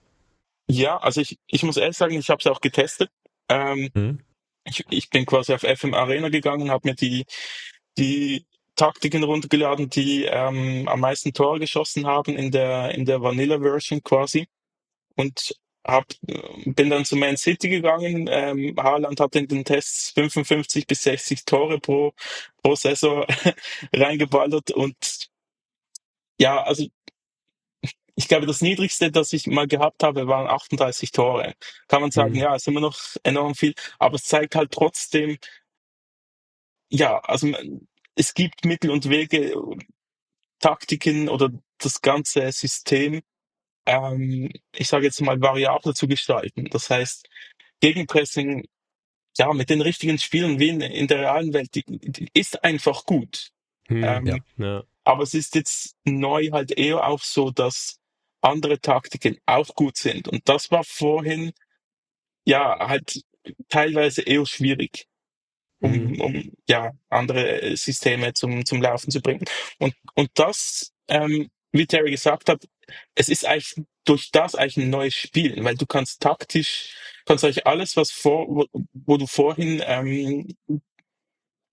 Ja, also ich muss ehrlich sagen, ich habe es auch getestet. Ich bin quasi auf FM Arena gegangen, habe mir die Taktiken runtergeladen, die am meisten Tore geschossen haben in der Vanilla Version quasi. Und bin dann zu Man City gegangen. Haaland hat in den Tests 55 bis 60 Tore pro Saison reingeballert. Und ja, also ich glaube, das Niedrigste, das ich mal gehabt habe, waren 38 Tore. Kann man sagen, ja, ist immer noch enorm viel, aber es zeigt halt trotzdem, ja, also es gibt Mittel und Wege, Taktiken oder das ganze System, ich sage jetzt mal, variabler zu gestalten. Das heißt, Gegenpressing, ja, mit den richtigen Spielern wie in der realen Welt, die ist einfach gut. Ja. Aber es ist jetzt neu halt eher auch so, dass andere Taktiken auch gut sind. Und das war vorhin, ja, halt teilweise eher schwierig, um ja, andere Systeme zum Laufen zu bringen. Und das, wie Terry gesagt hat, es ist eigentlich durch das eigentlich ein neues Spiel, weil du kannst eigentlich alles, wo du vorhin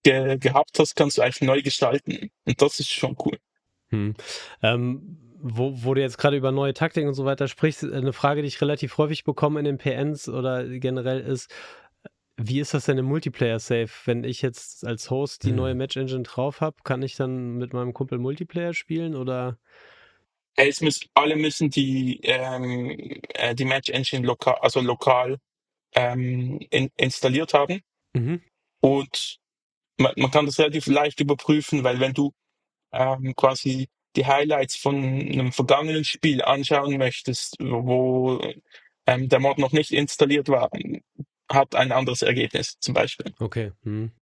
gehabt hast, kannst du eigentlich neu gestalten. Und das ist schon cool. Wo du jetzt gerade über neue Taktiken und so weiter sprichst, eine Frage, die ich relativ häufig bekomme in den PNs oder generell ist, wie ist das denn im Multiplayer-Safe? Wenn ich jetzt als Host die neue Match-Engine drauf habe, kann ich dann mit meinem Kumpel Multiplayer spielen oder? Alle müssen die Match Engine lokal installiert haben. Und man kann das relativ leicht überprüfen, weil wenn du quasi die Highlights von einem vergangenen Spiel anschauen möchtest, wo der Mod noch nicht installiert war, hat ein anderes Ergebnis zum Beispiel. Okay.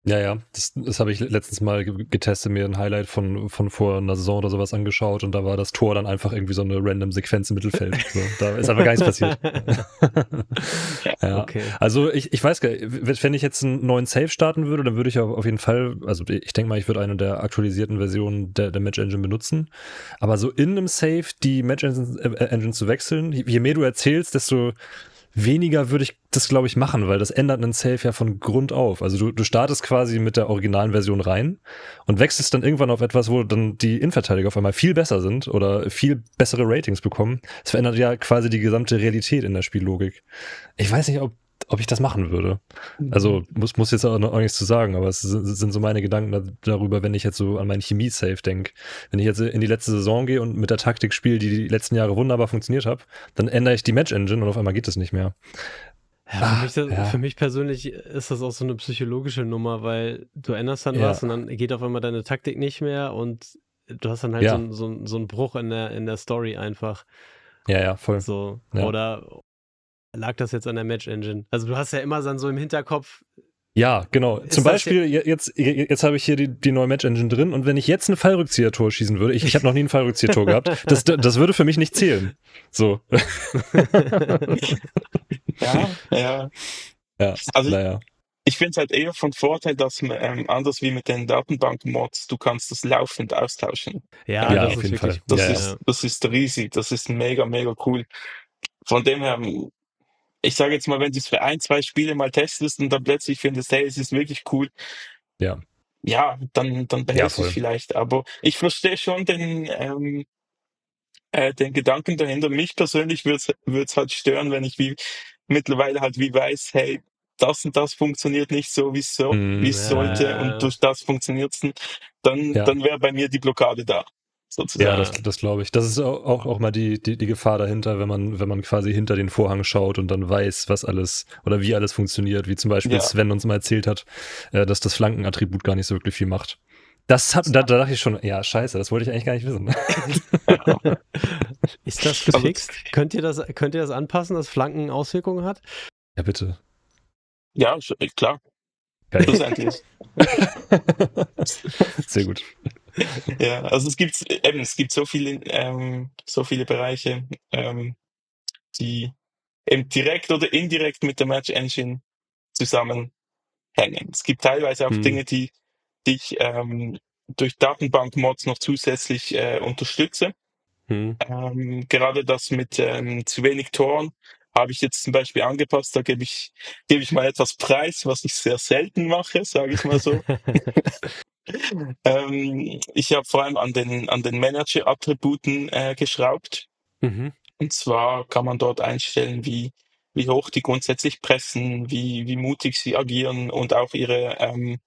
Ja, das habe ich letztens mal getestet, mir ein Highlight von vor einer Saison oder sowas angeschaut und da war das Tor dann einfach irgendwie so eine random Sequenz im Mittelfeld. So, da ist einfach gar nichts passiert. Ja. Okay. Also ich weiß gar nicht, wenn ich jetzt einen neuen Save starten würde, dann würde ich auf jeden Fall, also ich denke mal, ich würde eine der aktualisierten Versionen der Match Engine benutzen. Aber so in einem Save die Match Engine zu wechseln, je mehr du erzählst, desto weniger würde ich das, glaube ich, machen, weil das ändert einen Save ja von Grund auf. Also du startest quasi mit der originalen Version rein und wechselst dann irgendwann auf etwas, wo dann die Innenverteidiger auf einmal viel besser sind oder viel bessere Ratings bekommen. Das verändert ja quasi die gesamte Realität in der Spiellogik. Ich weiß nicht, ob ich das machen würde. Also muss jetzt auch nichts zu sagen, aber es sind so meine Gedanken darüber, wenn ich jetzt so an meinen Chemie-Save denke. Wenn ich jetzt in die letzte Saison gehe und mit der Taktik spiele, die letzten Jahre wunderbar funktioniert hat, dann ändere ich die Match-Engine und auf einmal geht es nicht mehr. Ja, für mich persönlich ist das auch so eine psychologische Nummer, weil du änderst dann was und dann geht auf einmal deine Taktik nicht mehr und du hast dann halt so einen Bruch in der Story einfach. Ja, voll. So. Ja. Oder lag das jetzt an der Match-Engine? Also du hast ja immer dann so im Hinterkopf. Ja, genau. Zum Beispiel, jetzt habe ich hier die neue Match-Engine drin und wenn ich jetzt ein Fallrückzieher-Tor schießen würde, ich habe noch nie ein Fallrückzieher-Tor gehabt, das würde für mich nicht zählen. So. Ja. Also ich finde es halt eher von Vorteil, dass man, anders wie mit den Datenbank-Mods, du kannst das laufend austauschen. Ja, das auf ist jeden wirklich Fall. Das ist riesig, das ist mega, mega cool. Von dem her, ich sage jetzt mal, wenn du es für 1, 2 Spiele mal testest und dann plötzlich findest, hey, es ist wirklich cool, ja, dann behältst du es vielleicht. Aber ich verstehe schon den Gedanken dahinter. Mich persönlich würde halt stören, wenn ich mittlerweile halt wie weiß, hey, das und das funktioniert nicht so, wie es sollte und durch das funktioniert es nicht. Dann wäre bei mir die Blockade da, sozusagen. Ja, das glaube ich. Das ist auch mal die Gefahr dahinter, wenn man quasi hinter den Vorhang schaut und dann weiß, was alles oder wie alles funktioniert, wie zum Beispiel Sven uns mal erzählt hat, dass das Flankenattribut gar nicht so wirklich viel macht. Da dachte ich schon, ja, scheiße, das wollte ich eigentlich gar nicht wissen. Ist das gefixt? Könnt ihr das anpassen, dass Flanken Auswirkungen hat? Ja, bitte. Ja, klar. Schlussendlich. Sehr gut. Ja, also es gibt so viele Bereiche, die eben direkt oder indirekt mit der Match Engine zusammenhängen. Es gibt teilweise auch Dinge, die ich durch Datenbank-Mods noch zusätzlich unterstütze. Gerade das mit zu wenig Toren habe ich jetzt zum Beispiel angepasst. Da gebe ich mal etwas preis, was ich sehr selten mache, sage ich mal so. Ich habe vor allem an den Manager-Attributen geschraubt. Und zwar kann man dort einstellen, wie hoch die grundsätzlich pressen, wie mutig sie agieren und auch ihre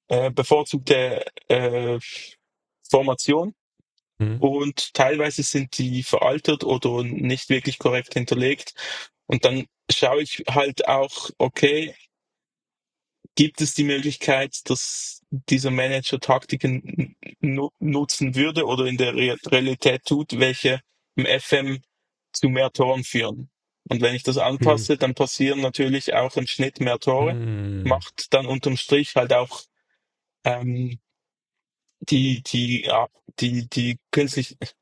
bevorzugte Formation. Und teilweise sind die veraltet oder nicht wirklich korrekt hinterlegt. Und dann schaue ich halt auch, okay, gibt es die Möglichkeit, dass dieser Manager Taktiken nutzen würde oder in der Realität tut, welche im FM zu mehr Toren führen. Und wenn ich das anpasse, dann passieren natürlich auch im Schnitt mehr Tore, macht dann unterm Strich halt auch die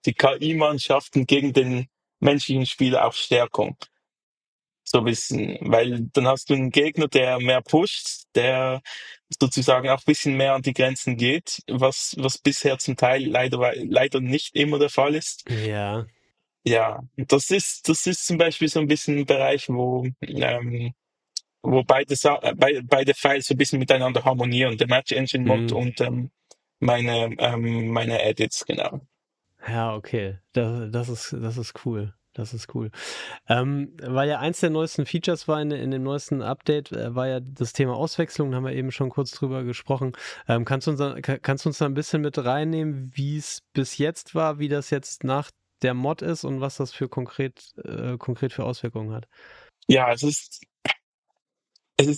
KI-Mannschaften gegen den menschlichen Spieler auch Stärkung. So ein bisschen, weil dann hast du einen Gegner, der mehr pusht, der sozusagen auch ein bisschen mehr an die Grenzen geht, was bisher zum Teil leider nicht immer der Fall ist. Ja. Ja, das ist zum Beispiel so ein bisschen ein Bereich, wo beide Files so ein bisschen miteinander harmonieren, der Match Engine Mod und meine Edits, genau. Ja, okay. Das ist cool. Das ist cool. Weil ja eins der neuesten Features war in dem neuesten Update, war ja das Thema Auswechslung, da haben wir eben schon kurz drüber gesprochen. Kannst du uns da ein bisschen mit reinnehmen, wie es bis jetzt war, wie das jetzt nach der Mod ist und was das für konkret für Auswirkungen hat? Ja, es ist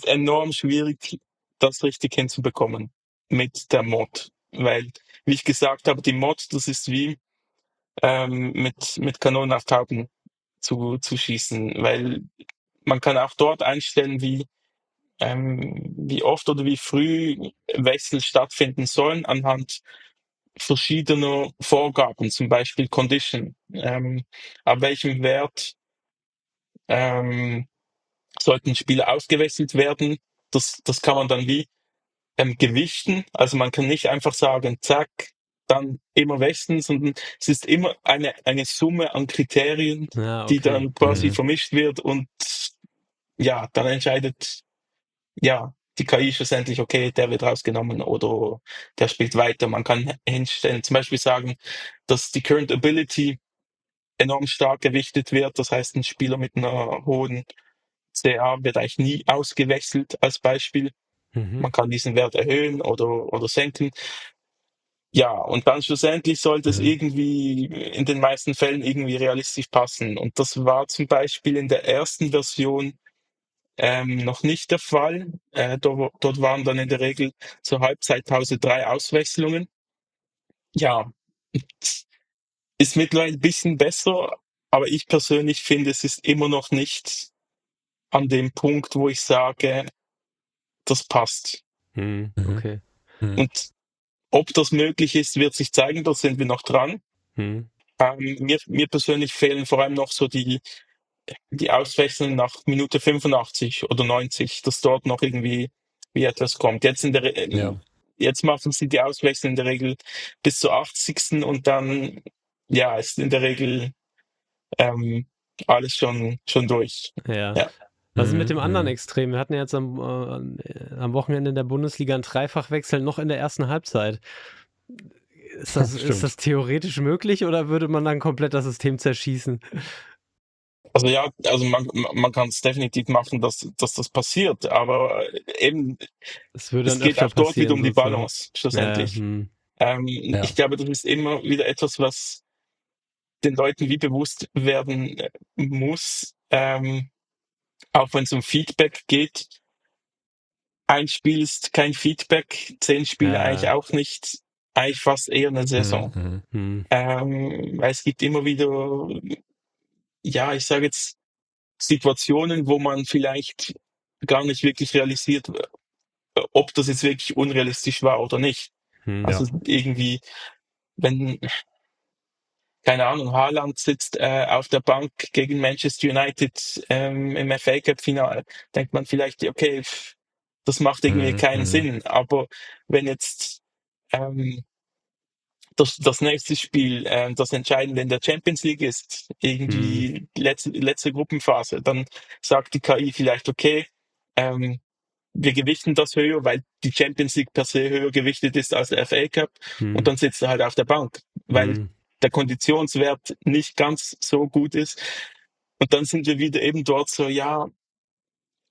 enorm schwierig, das richtig hinzubekommen mit der Mod. Weil, wie ich gesagt habe, die Mod, das ist wie mit Kanonen auf Tauben zu schießen, weil man kann auch dort einstellen, wie oft oder wie früh Wechsel stattfinden sollen anhand verschiedener Vorgaben, zum Beispiel Condition. Ab welchem Wert sollten Spieler ausgewechselt werden? Das kann man dann wie gewichten. Also man kann nicht einfach sagen, zack, dann immer wechseln, sondern es ist immer eine Summe an Kriterien, die dann quasi vermischt wird und ja, dann entscheidet die KI schlussendlich, okay, der wird rausgenommen oder der spielt weiter. Man kann hinstellen, zum Beispiel sagen, dass die Current Ability enorm stark gewichtet wird. Das heißt, ein Spieler mit einer hohen CA wird eigentlich nie ausgewechselt als Beispiel. Man kann diesen Wert erhöhen oder senken. Ja, und dann schlussendlich sollte es irgendwie in den meisten Fällen irgendwie realistisch passen. Und das war zum Beispiel in der ersten Version noch nicht der Fall. Dort waren dann in der Regel zur Halbzeitpause 3 Auswechslungen. Ja, ist mittlerweile ein bisschen besser, aber ich persönlich finde, es ist immer noch nicht an dem Punkt, wo ich sage, das passt. Okay. Und ob das möglich ist, wird sich zeigen, da sind wir noch dran. Mir persönlich fehlen vor allem noch so die Auswechslungen nach Minute 85 oder 90, dass dort noch irgendwie wie etwas kommt. Jetzt machen sie die Auswechslung in der Regel bis zur 80. und dann ist in der Regel alles schon durch. Ja. Ja. Was ist mit dem anderen Extrem? Wir hatten ja jetzt am Wochenende in der Bundesliga einen Dreifachwechsel noch in der ersten Halbzeit. Ist das theoretisch möglich oder würde man dann komplett das System zerschießen? Also man kann es definitiv machen, dass das passiert, aber eben es geht auch dort wieder um die Balance schlussendlich. Ja. Ich glaube, das ist immer wieder etwas, was den Leuten wie bewusst werden muss, auch wenn es um Feedback geht. Ein Spiel ist kein Feedback, 10 Spiele eigentlich auch nicht, eigentlich fast eher eine Saison. Weil es gibt immer wieder, ich sage jetzt, Situationen, wo man vielleicht gar nicht wirklich realisiert, ob das jetzt wirklich unrealistisch war oder nicht. Also irgendwie, wenn, keine Ahnung, Haaland sitzt auf der Bank gegen Manchester United im FA Cup Finale, denkt man vielleicht, okay, das macht irgendwie keinen Sinn. Aber wenn jetzt das nächste Spiel das Entscheidende in der Champions League ist, irgendwie die letzte Gruppenphase, dann sagt die KI vielleicht, okay, wir gewichten das höher, weil die Champions League per se höher gewichtet ist als der FA Cup und dann sitzt er halt auf der Bank, weil der Konditionswert nicht ganz so gut ist. Und dann sind wir wieder eben dort so,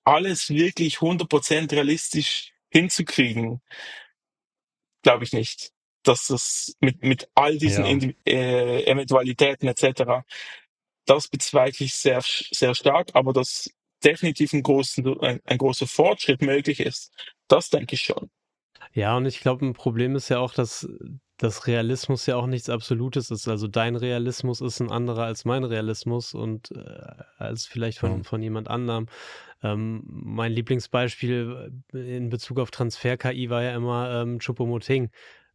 alles wirklich 100% realistisch hinzukriegen, glaube ich nicht. Dass das mit all diesen Eventualitäten etc., das bezweifle ich sehr, sehr stark, aber dass definitiv ein großer Fortschritt möglich ist, das denke ich schon. Ja, und ich glaube, ein Problem ist ja auch, dass Realismus ja auch nichts Absolutes ist. Also dein Realismus ist ein anderer als mein Realismus und als vielleicht von jemand anderem. Mein Lieblingsbeispiel in Bezug auf Transfer-KI war ja immer Choupo-Moting.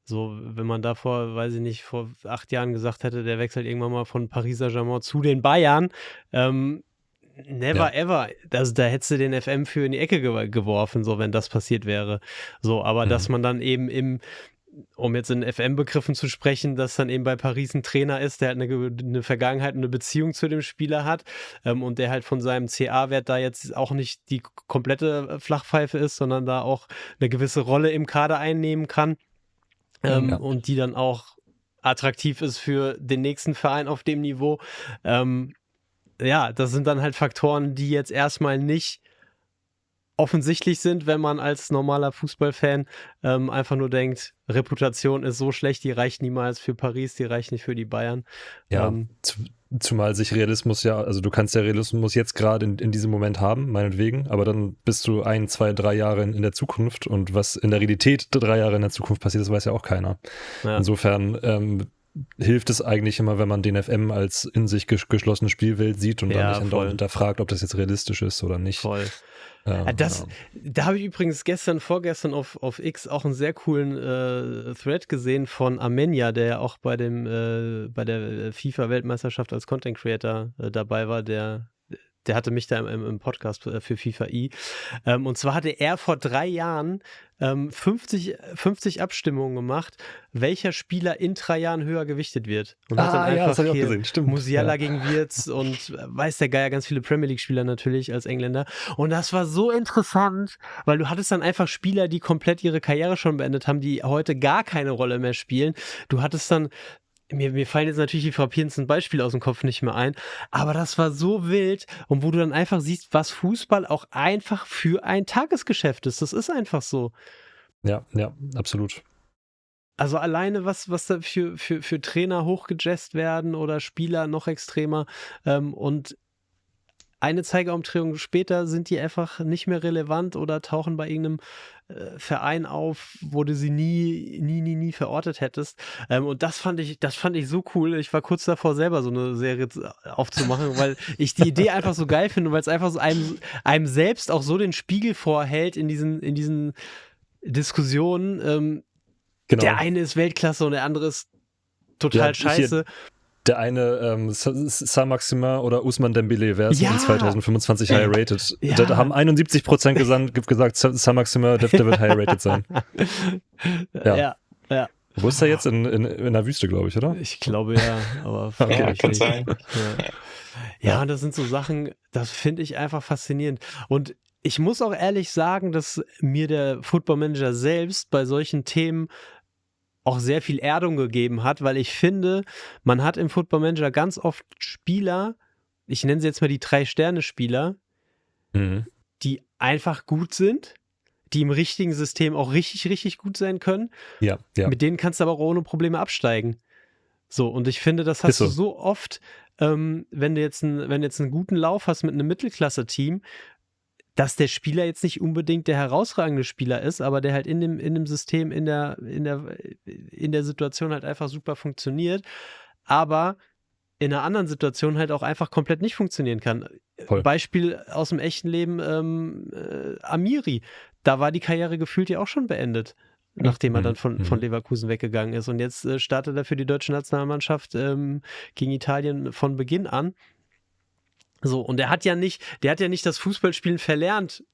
So, wenn man davor, weiß ich nicht, vor 8 Jahren gesagt hätte, der wechselt irgendwann mal von Paris Saint-Germain zu den Bayern, never ever. Also da hättest du den FM für in die Ecke geworfen, so wenn das passiert wäre. So, aber dass man dann eben um jetzt in FM-Begriffen zu sprechen, dass dann eben bei Paris ein Trainer ist, der halt eine Vergangenheit und eine Beziehung zu dem Spieler hat und der halt von seinem CA-Wert da jetzt auch nicht die komplette Flachpfeife ist, sondern da auch eine gewisse Rolle im Kader einnehmen kann und die dann auch attraktiv ist für den nächsten Verein auf dem Niveau. Das sind dann halt Faktoren, die jetzt erstmal nicht offensichtlich sind, wenn man als normaler Fußballfan einfach nur denkt, Reputation ist so schlecht, die reicht niemals für Paris, die reicht nicht für die Bayern. Ja, zumal sich Realismus also du kannst ja Realismus jetzt gerade in diesem Moment haben, meinetwegen, aber dann bist du 1, 2, 3 Jahre in der Zukunft und was in der Realität 3 Jahre in der Zukunft passiert, das weiß ja auch keiner. Ja. Insofern hilft es eigentlich immer, wenn man den FM als in sich geschlossene Spielwelt sieht und dann nicht hinterfragt, ob das jetzt realistisch ist oder nicht. Voll. Da habe ich übrigens vorgestern auf X auch einen sehr coolen Thread gesehen von Armenia, der ja auch bei der FIFA-Weltmeisterschaft als Content Creator dabei war, der hatte mich da im Podcast für FIFA I. Und zwar hatte er vor 3 Jahren 50 Abstimmungen gemacht, welcher Spieler in 3 Jahren höher gewichtet wird. Und hat dann einfach das habe ich auch gesehen. Stimmt. Musiala gegen Wirtz und weiß der Geier, ganz viele Premier League-Spieler natürlich als Engländer. Und das war so interessant, weil du hattest dann einfach Spieler, die komplett ihre Karriere schon beendet haben, die heute gar keine Rolle mehr spielen. Du hattest dann mir fallen jetzt natürlich die frappierendsten Beispiele aus dem Kopf nicht mehr ein, aber das war so wild und wo du dann einfach siehst, was Fußball auch einfach für ein Tagesgeschäft ist. Das ist einfach so. Ja, ja, absolut. Also alleine, was da für Trainer hochgejazzt werden oder Spieler noch extremer. Und eine Zeigerumdrehung später sind die einfach nicht mehr relevant oder tauchen bei irgendeinem Verein auf, wo du sie nie verortet hättest. Und das fand ich so cool. Ich war kurz davor, selber so eine Serie aufzumachen, weil ich die Idee einfach so geil finde, weil es einfach so einem selbst auch so den Spiegel vorhält in diesen Diskussionen. Genau. Der eine ist Weltklasse und der andere ist total scheiße. Der eine Saint-Maximin oder Ousmane Dembélé, wer ist in 2025 high rated? Ja. Da haben 71% gesagt, Saint-Maximin, der wird high rated sein. Ja. Wo ist er jetzt? In der Wüste, glaube ich, oder? Ich glaube ja, aber Ja, kann sein. Ja, und das sind so Sachen, das finde ich einfach faszinierend. Und ich muss auch ehrlich sagen, dass mir der Football Manager selbst bei solchen Themen auch sehr viel Erdung gegeben hat, weil ich finde, man hat im Football Manager ganz oft Spieler, ich nenne sie jetzt mal die 3-Sterne-Spieler, die einfach gut sind, die im richtigen System auch richtig gut sein können. Ja. Mit denen kannst du aber auch ohne Probleme absteigen. So, und ich finde, das hast du so oft, wenn du jetzt einen guten Lauf hast mit einem Mittelklasse-Team, dass der Spieler jetzt nicht unbedingt der herausragende Spieler ist, aber der halt in dem System, in der Situation halt einfach super funktioniert, aber in einer anderen Situation halt auch einfach komplett nicht funktionieren kann. Voll. Beispiel aus dem echten Leben, Amiri. Da war die Karriere gefühlt ja auch schon beendet, nachdem er dann von Leverkusen weggegangen ist. Und jetzt startet er für die deutsche Nationalmannschaft gegen Italien von Beginn an. So, und der hat ja nicht das Fußballspielen verlernt,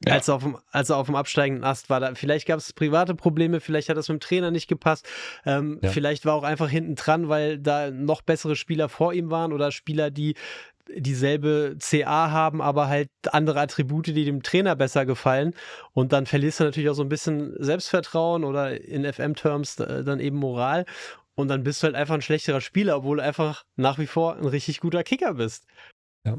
als er auf dem absteigenden Ast war. Vielleicht gab es private Probleme, vielleicht hat das mit dem Trainer nicht gepasst, vielleicht war auch einfach hinten dran, weil da noch bessere Spieler vor ihm waren oder Spieler, die dieselbe CA haben, aber halt andere Attribute, die dem Trainer besser gefallen. Und dann verlierst du natürlich auch so ein bisschen Selbstvertrauen oder in FM-Terms dann eben Moral. Und dann bist du halt einfach ein schlechterer Spieler, obwohl du einfach nach wie vor ein richtig guter Kicker bist. Ja.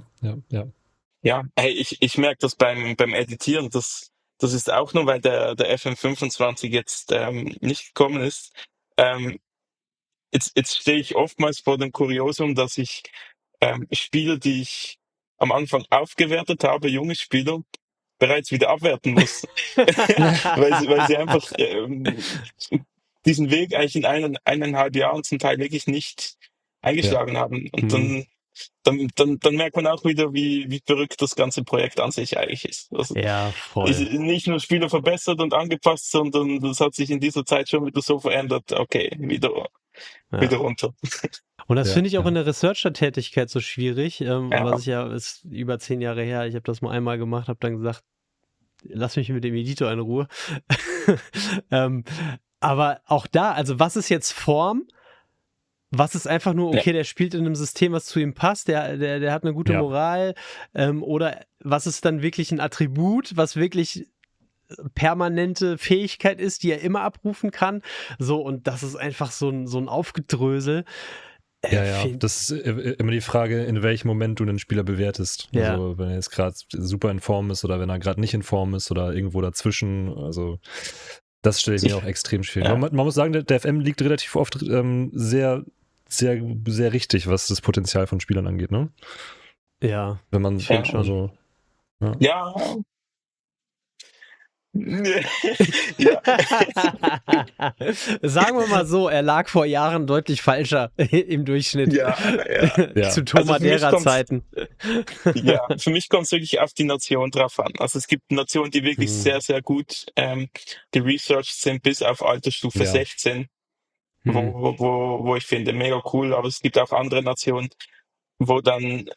Ja, hey, ich merke das beim Editieren, das ist auch nur, weil der FM25 jetzt nicht gekommen ist. Jetzt stehe ich oftmals vor dem Kuriosum, dass ich Spieler, die ich am Anfang aufgewertet habe, junge Spieler, bereits wieder abwerten muss. weil sie einfach diesen Weg eigentlich in 1,5 Jahren zum Teil wirklich nicht eingeschlagen haben. Und dann merkt man auch wieder, wie verrückt das ganze Projekt an sich eigentlich ist. Also, ja, voll. ist nicht nur Spieler verbessert und angepasst, sondern das hat sich in dieser Zeit schon wieder so verändert. Okay, wieder runter. Und das finde ich auch in der Researcher-Tätigkeit so schwierig, was ich ist über 10 Jahre her, ich habe das mal einmal gemacht, habe dann gesagt, lass mich mit dem Editor in Ruhe. Aber auch da, also was ist jetzt Form? Was ist einfach nur, okay, der spielt in einem System, was zu ihm passt, der hat eine gute Moral, oder was ist dann wirklich ein Attribut, was wirklich permanente Fähigkeit ist, die er immer abrufen kann. So, und das ist einfach so ein Aufgedrösel. Das ist immer die Frage, in welchem Moment du einen Spieler bewertest. Ja. Also wenn er jetzt gerade super in Form ist oder wenn er gerade nicht in Form ist oder irgendwo dazwischen. Also das stelle ich mir auch extrem schwierig. Ja. Man muss sagen, der FM liegt relativ oft sehr, sehr, sehr richtig, was das Potenzial von Spielern angeht, ne? Ja. Wenn man schon. Also, ja. Sagen wir mal so, er lag vor Jahren deutlich falscher im Durchschnitt zu Tomadera-Zeiten. Ja, für mich kommt es wirklich auf die Nation drauf an. Also es gibt Nationen, die wirklich sehr, sehr gut geresearched sind bis auf Altersstufe 16, wo ich finde, mega cool, aber es gibt auch andere Nationen, wo dann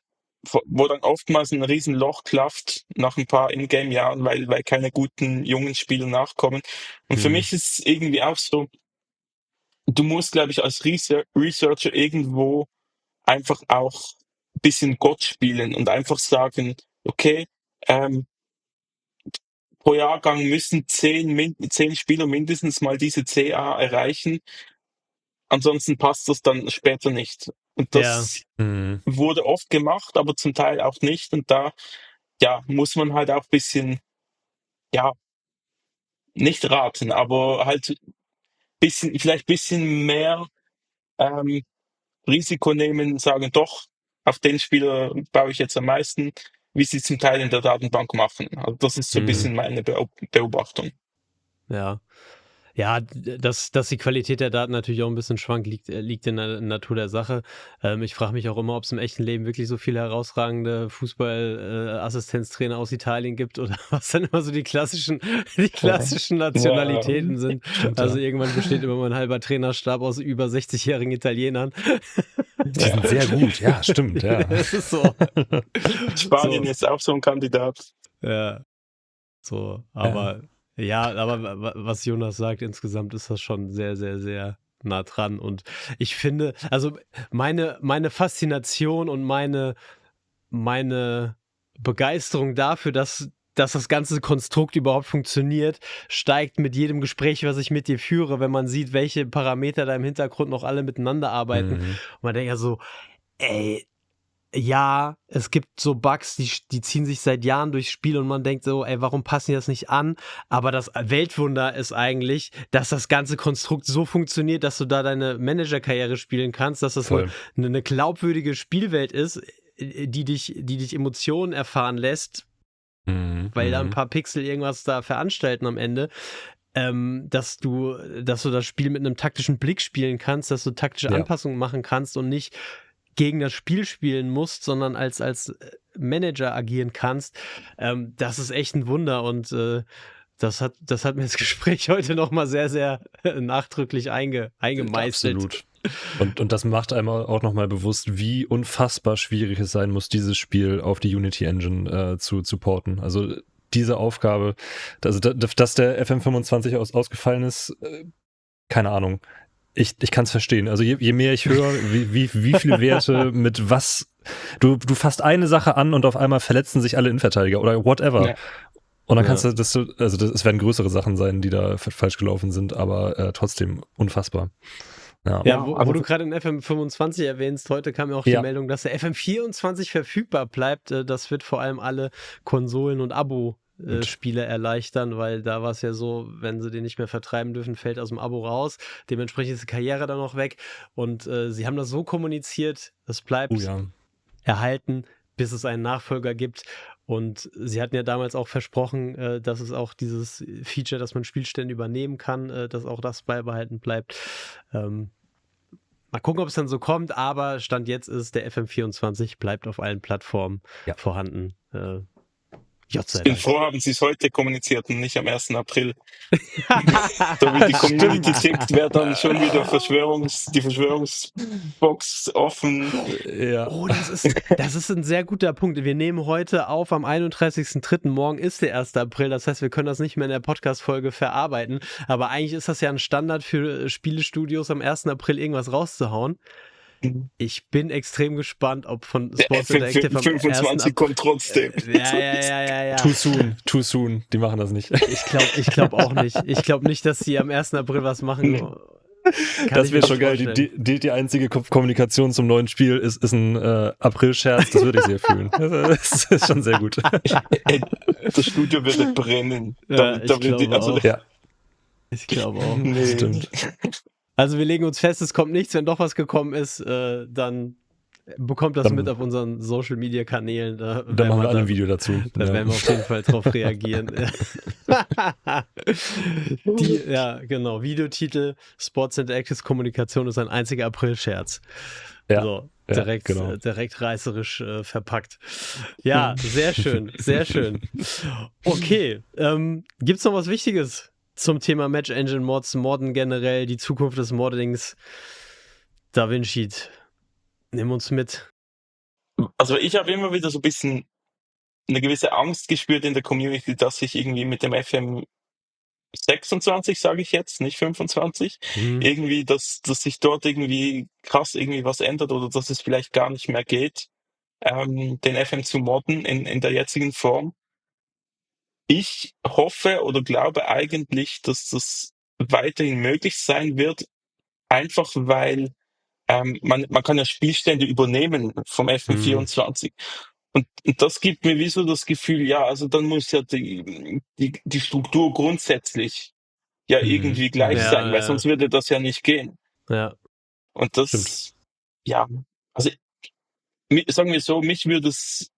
oftmals ein Riesenloch klafft nach ein paar Ingame-Jahren, weil keine guten jungen Spieler nachkommen. Und für mich ist es irgendwie auch so, du musst, glaube ich, als Researcher irgendwo einfach auch ein bisschen Gott spielen und einfach sagen, okay, pro Jahrgang müssen 10 Spieler mindestens mal diese CA erreichen. ansonsten passt das dann später nicht. Und Ja. das wurde oft gemacht, aber zum Teil auch nicht. Und da, ja, muss man halt auch ein bisschen, ja, nicht raten, aber halt vielleicht ein bisschen mehr ähm, Risiko nehmen, sagen, doch, auf den Spieler baue ich jetzt am meisten, wie sie zum Teil in der Datenbank machen. Also das ist so ein bisschen meine Beobachtung. Ja. Ja, dass die Qualität der Daten natürlich auch ein bisschen schwankt, liegt in der Natur der Sache. Ich frage mich auch immer, ob es im echten Leben wirklich so viele herausragende Fußball-Assistenztrainer aus Italien gibt oder was dann immer so die klassischen Nationalitäten sind. Stimmt, Also ja. irgendwann besteht immer mal ein halber Trainerstab aus über 60-jährigen Italienern. Die sind sehr gut, ja, stimmt, ja. Es ist so. Spanien So. ist auch so ein Kandidat. Ja, so, aber was Jonas sagt, insgesamt ist das schon sehr, sehr, sehr nah dran. Und ich finde, also meine Faszination und meine Begeisterung dafür, dass das ganze Konstrukt überhaupt funktioniert, steigt mit jedem Gespräch, was ich mit dir führe, wenn man sieht, welche Parameter da im Hintergrund noch alle miteinander arbeiten. Und man denkt ja so, ey, ja, es gibt so Bugs, die ziehen sich seit Jahren durchs Spiel und man denkt so, ey, warum passen die das nicht an? Aber das Weltwunder ist eigentlich, dass das ganze Konstrukt so funktioniert, dass du da deine Managerkarriere spielen kannst, dass das eine glaubwürdige Spielwelt ist, die dich Emotionen erfahren lässt, weil da ein paar Pixel irgendwas da veranstalten am Ende. Dass du das Spiel mit einem taktischen Blick spielen kannst, dass du taktische Anpassungen machen kannst und nicht gegen das Spiel spielen musst, sondern als Manager agieren kannst, das ist echt ein Wunder und das hat mir das Gespräch heute nochmal sehr, sehr nachdrücklich eingemeißelt. Absolut. Und das macht einem auch nochmal bewusst, wie unfassbar schwierig es sein muss, dieses Spiel auf die Unity Engine zu porten. Also diese Aufgabe, also dass der FM25 ausgefallen ist, keine Ahnung. Ich kann es verstehen. Also je mehr ich höre, wie viele Werte mit was, du fasst eine Sache an und auf einmal verletzen sich alle Innenverteidiger oder whatever. Ja. Und dann kannst du es werden größere Sachen sein, die da falsch gelaufen sind, aber trotzdem unfassbar. Ja, wo du gerade den FM25 erwähnst, heute kam ja auch die Meldung, dass der FM24 verfügbar bleibt. Das wird vor allem alle Konsolen und Spiele erleichtern, weil da war es ja so, wenn sie den nicht mehr vertreiben dürfen, fällt aus dem Abo raus. Dementsprechend ist die Karriere dann noch weg. Und sie haben das so kommuniziert, das bleibt erhalten, bis es einen Nachfolger gibt. Und sie hatten ja damals auch versprochen, dass es auch dieses Feature, dass man Spielstände übernehmen kann, dass auch das beibehalten bleibt. Mal gucken, ob es dann so kommt, aber Stand jetzt ist, der FM24 bleibt auf allen Plattformen vorhanden. Ich bin froh, haben sie es heute kommuniziert und nicht am 1. April. So wie die Community tickt, wäre dann schon wieder die Verschwörungsbox offen. Ja. Oh, das ist ein sehr guter Punkt. Wir nehmen heute auf am 31.03. Morgen ist der 1. April. Das heißt, wir können das nicht mehr in der Podcast-Folge verarbeiten. Aber eigentlich ist das ja ein Standard für Spielestudios, am 1. April irgendwas rauszuhauen. Ich bin extrem gespannt, ob von Sports Interactive am 25 kommt trotzdem. Ja. Too soon. Die machen das nicht. Ich glaube auch nicht. Ich glaube nicht, dass sie am 1. April was machen. Das wäre schon geil. Die einzige Kommunikation zum neuen Spiel ist ein April-Scherz. Das würde ich sehr fühlen. Das ist schon sehr gut. Das Studio würde brennen. Ich glaube auch. Nee. Stimmt. Also wir legen uns fest, es kommt nichts. Wenn doch was gekommen ist, dann bekommt das mit auf unseren Social-Media-Kanälen. Dann machen wir alle ein Video dazu. Da werden wir auf jeden Fall drauf reagieren. Genau. Videotitel: Sports Interactive Kommunikation ist ein einziger April-Scherz. Ja. So, direkt reißerisch verpackt. Ja, sehr schön, sehr schön. Okay, gibt's noch was Wichtiges zum Thema Match Engine Mods, Modden generell, die Zukunft des Moddings? Da Vinci, nimm uns mit. Also ich habe immer wieder so ein bisschen eine gewisse Angst gespürt in der Community, dass ich irgendwie mit dem FM 26, sage ich jetzt, nicht 25, irgendwie, dass sich dort irgendwie krass irgendwie was ändert oder dass es vielleicht gar nicht mehr geht, den FM zu modden in der jetzigen Form. Ich hoffe oder glaube eigentlich, dass das weiterhin möglich sein wird, einfach weil man kann ja Spielstände übernehmen vom FM24. Und das gibt mir wie so das Gefühl, ja, also dann muss ja die Struktur grundsätzlich ja irgendwie gleich sein, weil sonst würde das ja nicht gehen. Ja. Und das, ja, also sagen wir so, mich würde es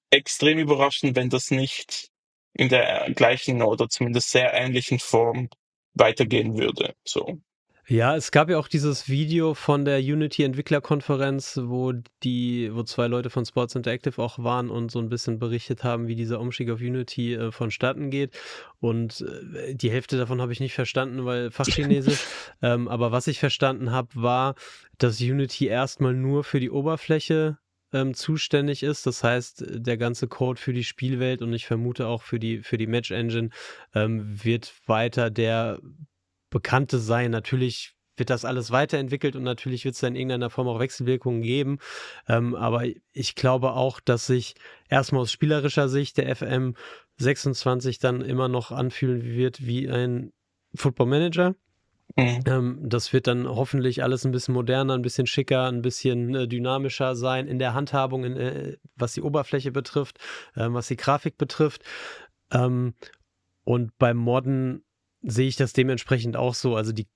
extrem überraschen, wenn das nicht in der gleichen oder zumindest sehr ähnlichen Form weitergehen würde. So. Ja, es gab ja auch dieses Video von der Unity-Entwicklerkonferenz, wo zwei Leute von Sports Interactive auch waren und so ein bisschen berichtet haben, wie dieser Umstieg auf Unity vonstatten geht. Und die Hälfte davon habe ich nicht verstanden, weil Fachchinesisch. Aber was ich verstanden habe, war, dass Unity erstmal nur für die Oberfläche zuständig ist. Das heißt, der ganze Code für die Spielwelt und ich vermute auch für die Match Engine wird weiter der Bekannte sein. Natürlich wird das alles weiterentwickelt und natürlich wird es da in irgendeiner Form auch Wechselwirkungen geben. Aber ich glaube auch, dass sich erstmal aus spielerischer Sicht der FM26 dann immer noch anfühlen wird wie ein Football Manager. Das wird dann hoffentlich alles ein bisschen moderner, ein bisschen schicker, ein bisschen dynamischer sein in der Handhabung, was die Oberfläche betrifft, was die Grafik betrifft. Und beim Modden sehe ich das dementsprechend auch so. Also die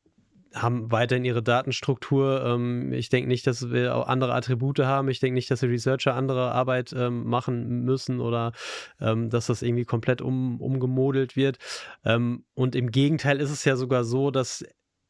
haben weiterhin ihre Datenstruktur. Ich denke nicht, dass wir auch andere Attribute haben. Ich denke nicht, dass die Researcher andere Arbeit machen müssen oder dass das irgendwie komplett umgemodelt wird. Und im Gegenteil ist es ja sogar so, dass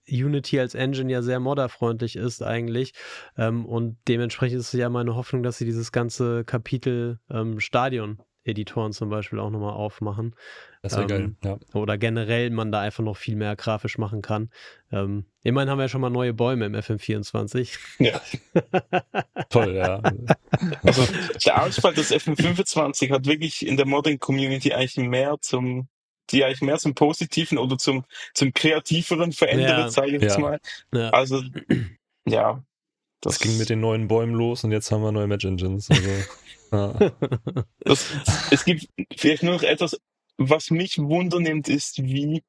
Unity als Engine ja sehr modderfreundlich ist eigentlich. Und dementsprechend ist es ja meine Hoffnung, dass sie dieses ganze Kapitel Stadion-Editoren zum Beispiel auch nochmal aufmachen. Das wäre geil, ja. Oder generell man da einfach noch viel mehr grafisch machen kann. Immerhin haben wir ja schon mal neue Bäume im FM24. Ja. Toll, ja. Also der Ausfall des FM25 hat wirklich in der Modding Community eigentlich mehr zum Positiven oder zum Kreativeren verändert, sage ich jetzt mal. Ja. Also, ja. Das ging mit den neuen Bäumen los und jetzt haben wir neue Match Engines. Also, es gibt vielleicht nur noch etwas, was mich wundernimmt, ist, wie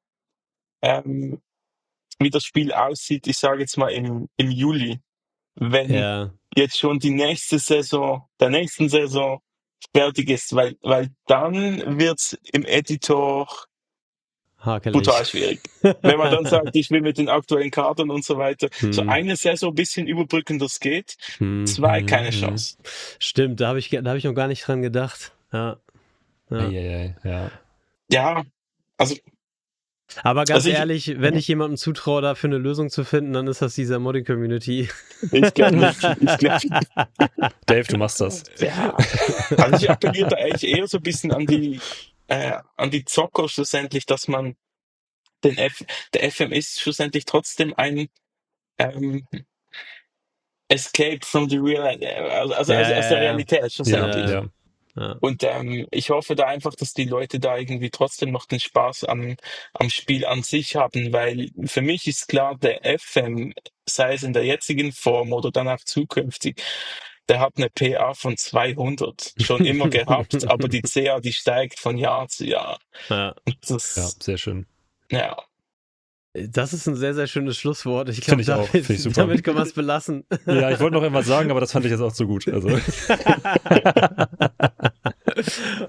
das Spiel aussieht, ich sage jetzt mal im Juli, wenn jetzt schon die nächste Saison, der nächsten Saison fertig ist, weil dann wird's im Editor brutal schwierig. Wenn man dann sagt, ich will mit den aktuellen Karten und so weiter, so eine Saison ein bisschen überbrücken, das geht, 2 keine Chance. Stimmt, da hab ich noch gar nicht dran gedacht. Ja, also aber ganz ehrlich, wenn ich jemandem zutraue, dafür eine Lösung zu finden, dann ist das dieser Modding-Community. Ich glaube nicht. Dave, du machst das. Ja. Also ich appelliere da eigentlich eher so ein bisschen an die Zocker schlussendlich, dass man der FM ist schlussendlich trotzdem ein Escape from the real, aus der Realität schlussendlich. Ja. Und ich hoffe da einfach, dass die Leute da irgendwie trotzdem noch den Spaß am Spiel an sich haben, weil für mich ist klar, der FM, sei es in der jetzigen Form oder dann auch zukünftig, der hat eine PA von 200 schon immer gehabt, aber die CA, die steigt von Jahr zu Jahr. Ja, sehr schön. Ja. Das ist ein sehr, sehr schönes Schlusswort. Ich glaube, damit können wir es belassen. Ja, ich wollte noch irgendwas sagen, aber das fand ich jetzt auch zu gut.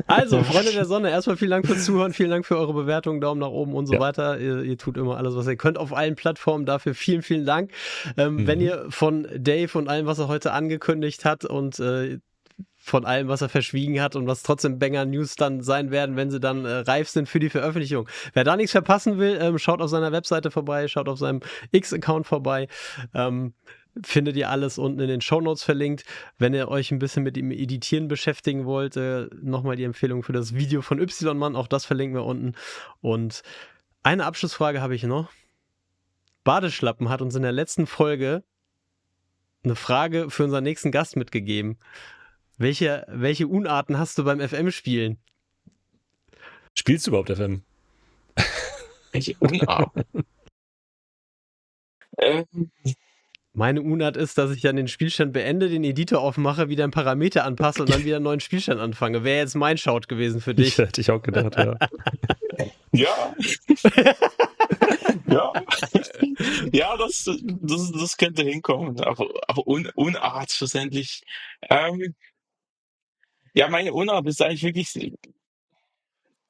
Also, Freunde der Sonne, erstmal vielen Dank fürs Zuhören, vielen Dank für eure Bewertungen, Daumen nach oben und so weiter. Ihr tut immer alles, was ihr könnt auf allen Plattformen. Dafür vielen, vielen Dank. Wenn ihr von Dave und allem, was er heute angekündigt hat und von allem, was er verschwiegen hat und was trotzdem Banger-News dann sein werden, wenn sie dann reif sind für die Veröffentlichung. Wer da nichts verpassen will, schaut auf seiner Webseite vorbei, schaut auf seinem X-Account vorbei. Findet ihr alles unten in den Shownotes verlinkt. Wenn ihr euch ein bisschen mit dem Editieren beschäftigen wollt, nochmal die Empfehlung für das Video von Y-Mann, auch das verlinken wir unten. Und eine Abschlussfrage habe ich noch. Badeschlappen hat uns in der letzten Folge eine Frage für unseren nächsten Gast mitgegeben. Welche Unarten hast du beim FM-Spielen? Spielst du überhaupt FM? Welche Unarten? Meine Unart ist, dass ich dann den Spielstand beende, den Editor aufmache, wieder einen Parameter anpasse und dann wieder einen neuen Spielstand anfange. Wäre jetzt mein Shout gewesen für dich. Hätte ich auch gedacht, ja. Ja. Ja, ja, das könnte hinkommen, aber Unart schlussendlich. Ja, meine Unart ist eigentlich wirklich,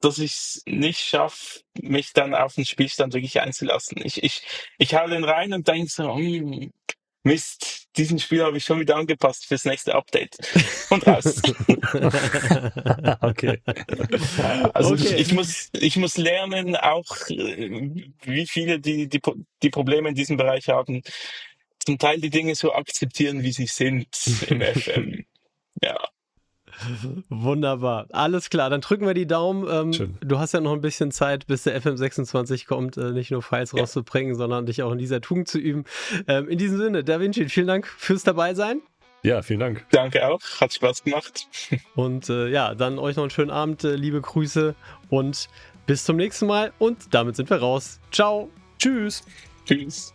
dass ich es nicht schaffe, mich dann auf den Spielstand wirklich einzulassen. Ich hau den rein und denke so, Mist, diesen Spiel habe ich schon wieder angepasst fürs nächste Update. Und raus. Okay. Also Okay. ich muss lernen, auch wie viele die Probleme in diesem Bereich haben, zum Teil die Dinge so akzeptieren, wie sie sind im FM. Ja, Wunderbar. Alles klar, dann drücken wir die Daumen. Schön. Du hast ja noch ein bisschen Zeit, bis der FM26 kommt, nicht nur Files Ja. rauszubringen, sondern dich auch in dieser Tugend zu üben. In diesem Sinne, Da Vinci, vielen Dank fürs Dabeisein. Ja, vielen Dank. danke auch, hat Spaß gemacht. Und ja, dann euch noch einen schönen Abend, liebe Grüße und bis zum nächsten Mal. Und damit sind wir raus. Ciao. Tschüss. Tschüss.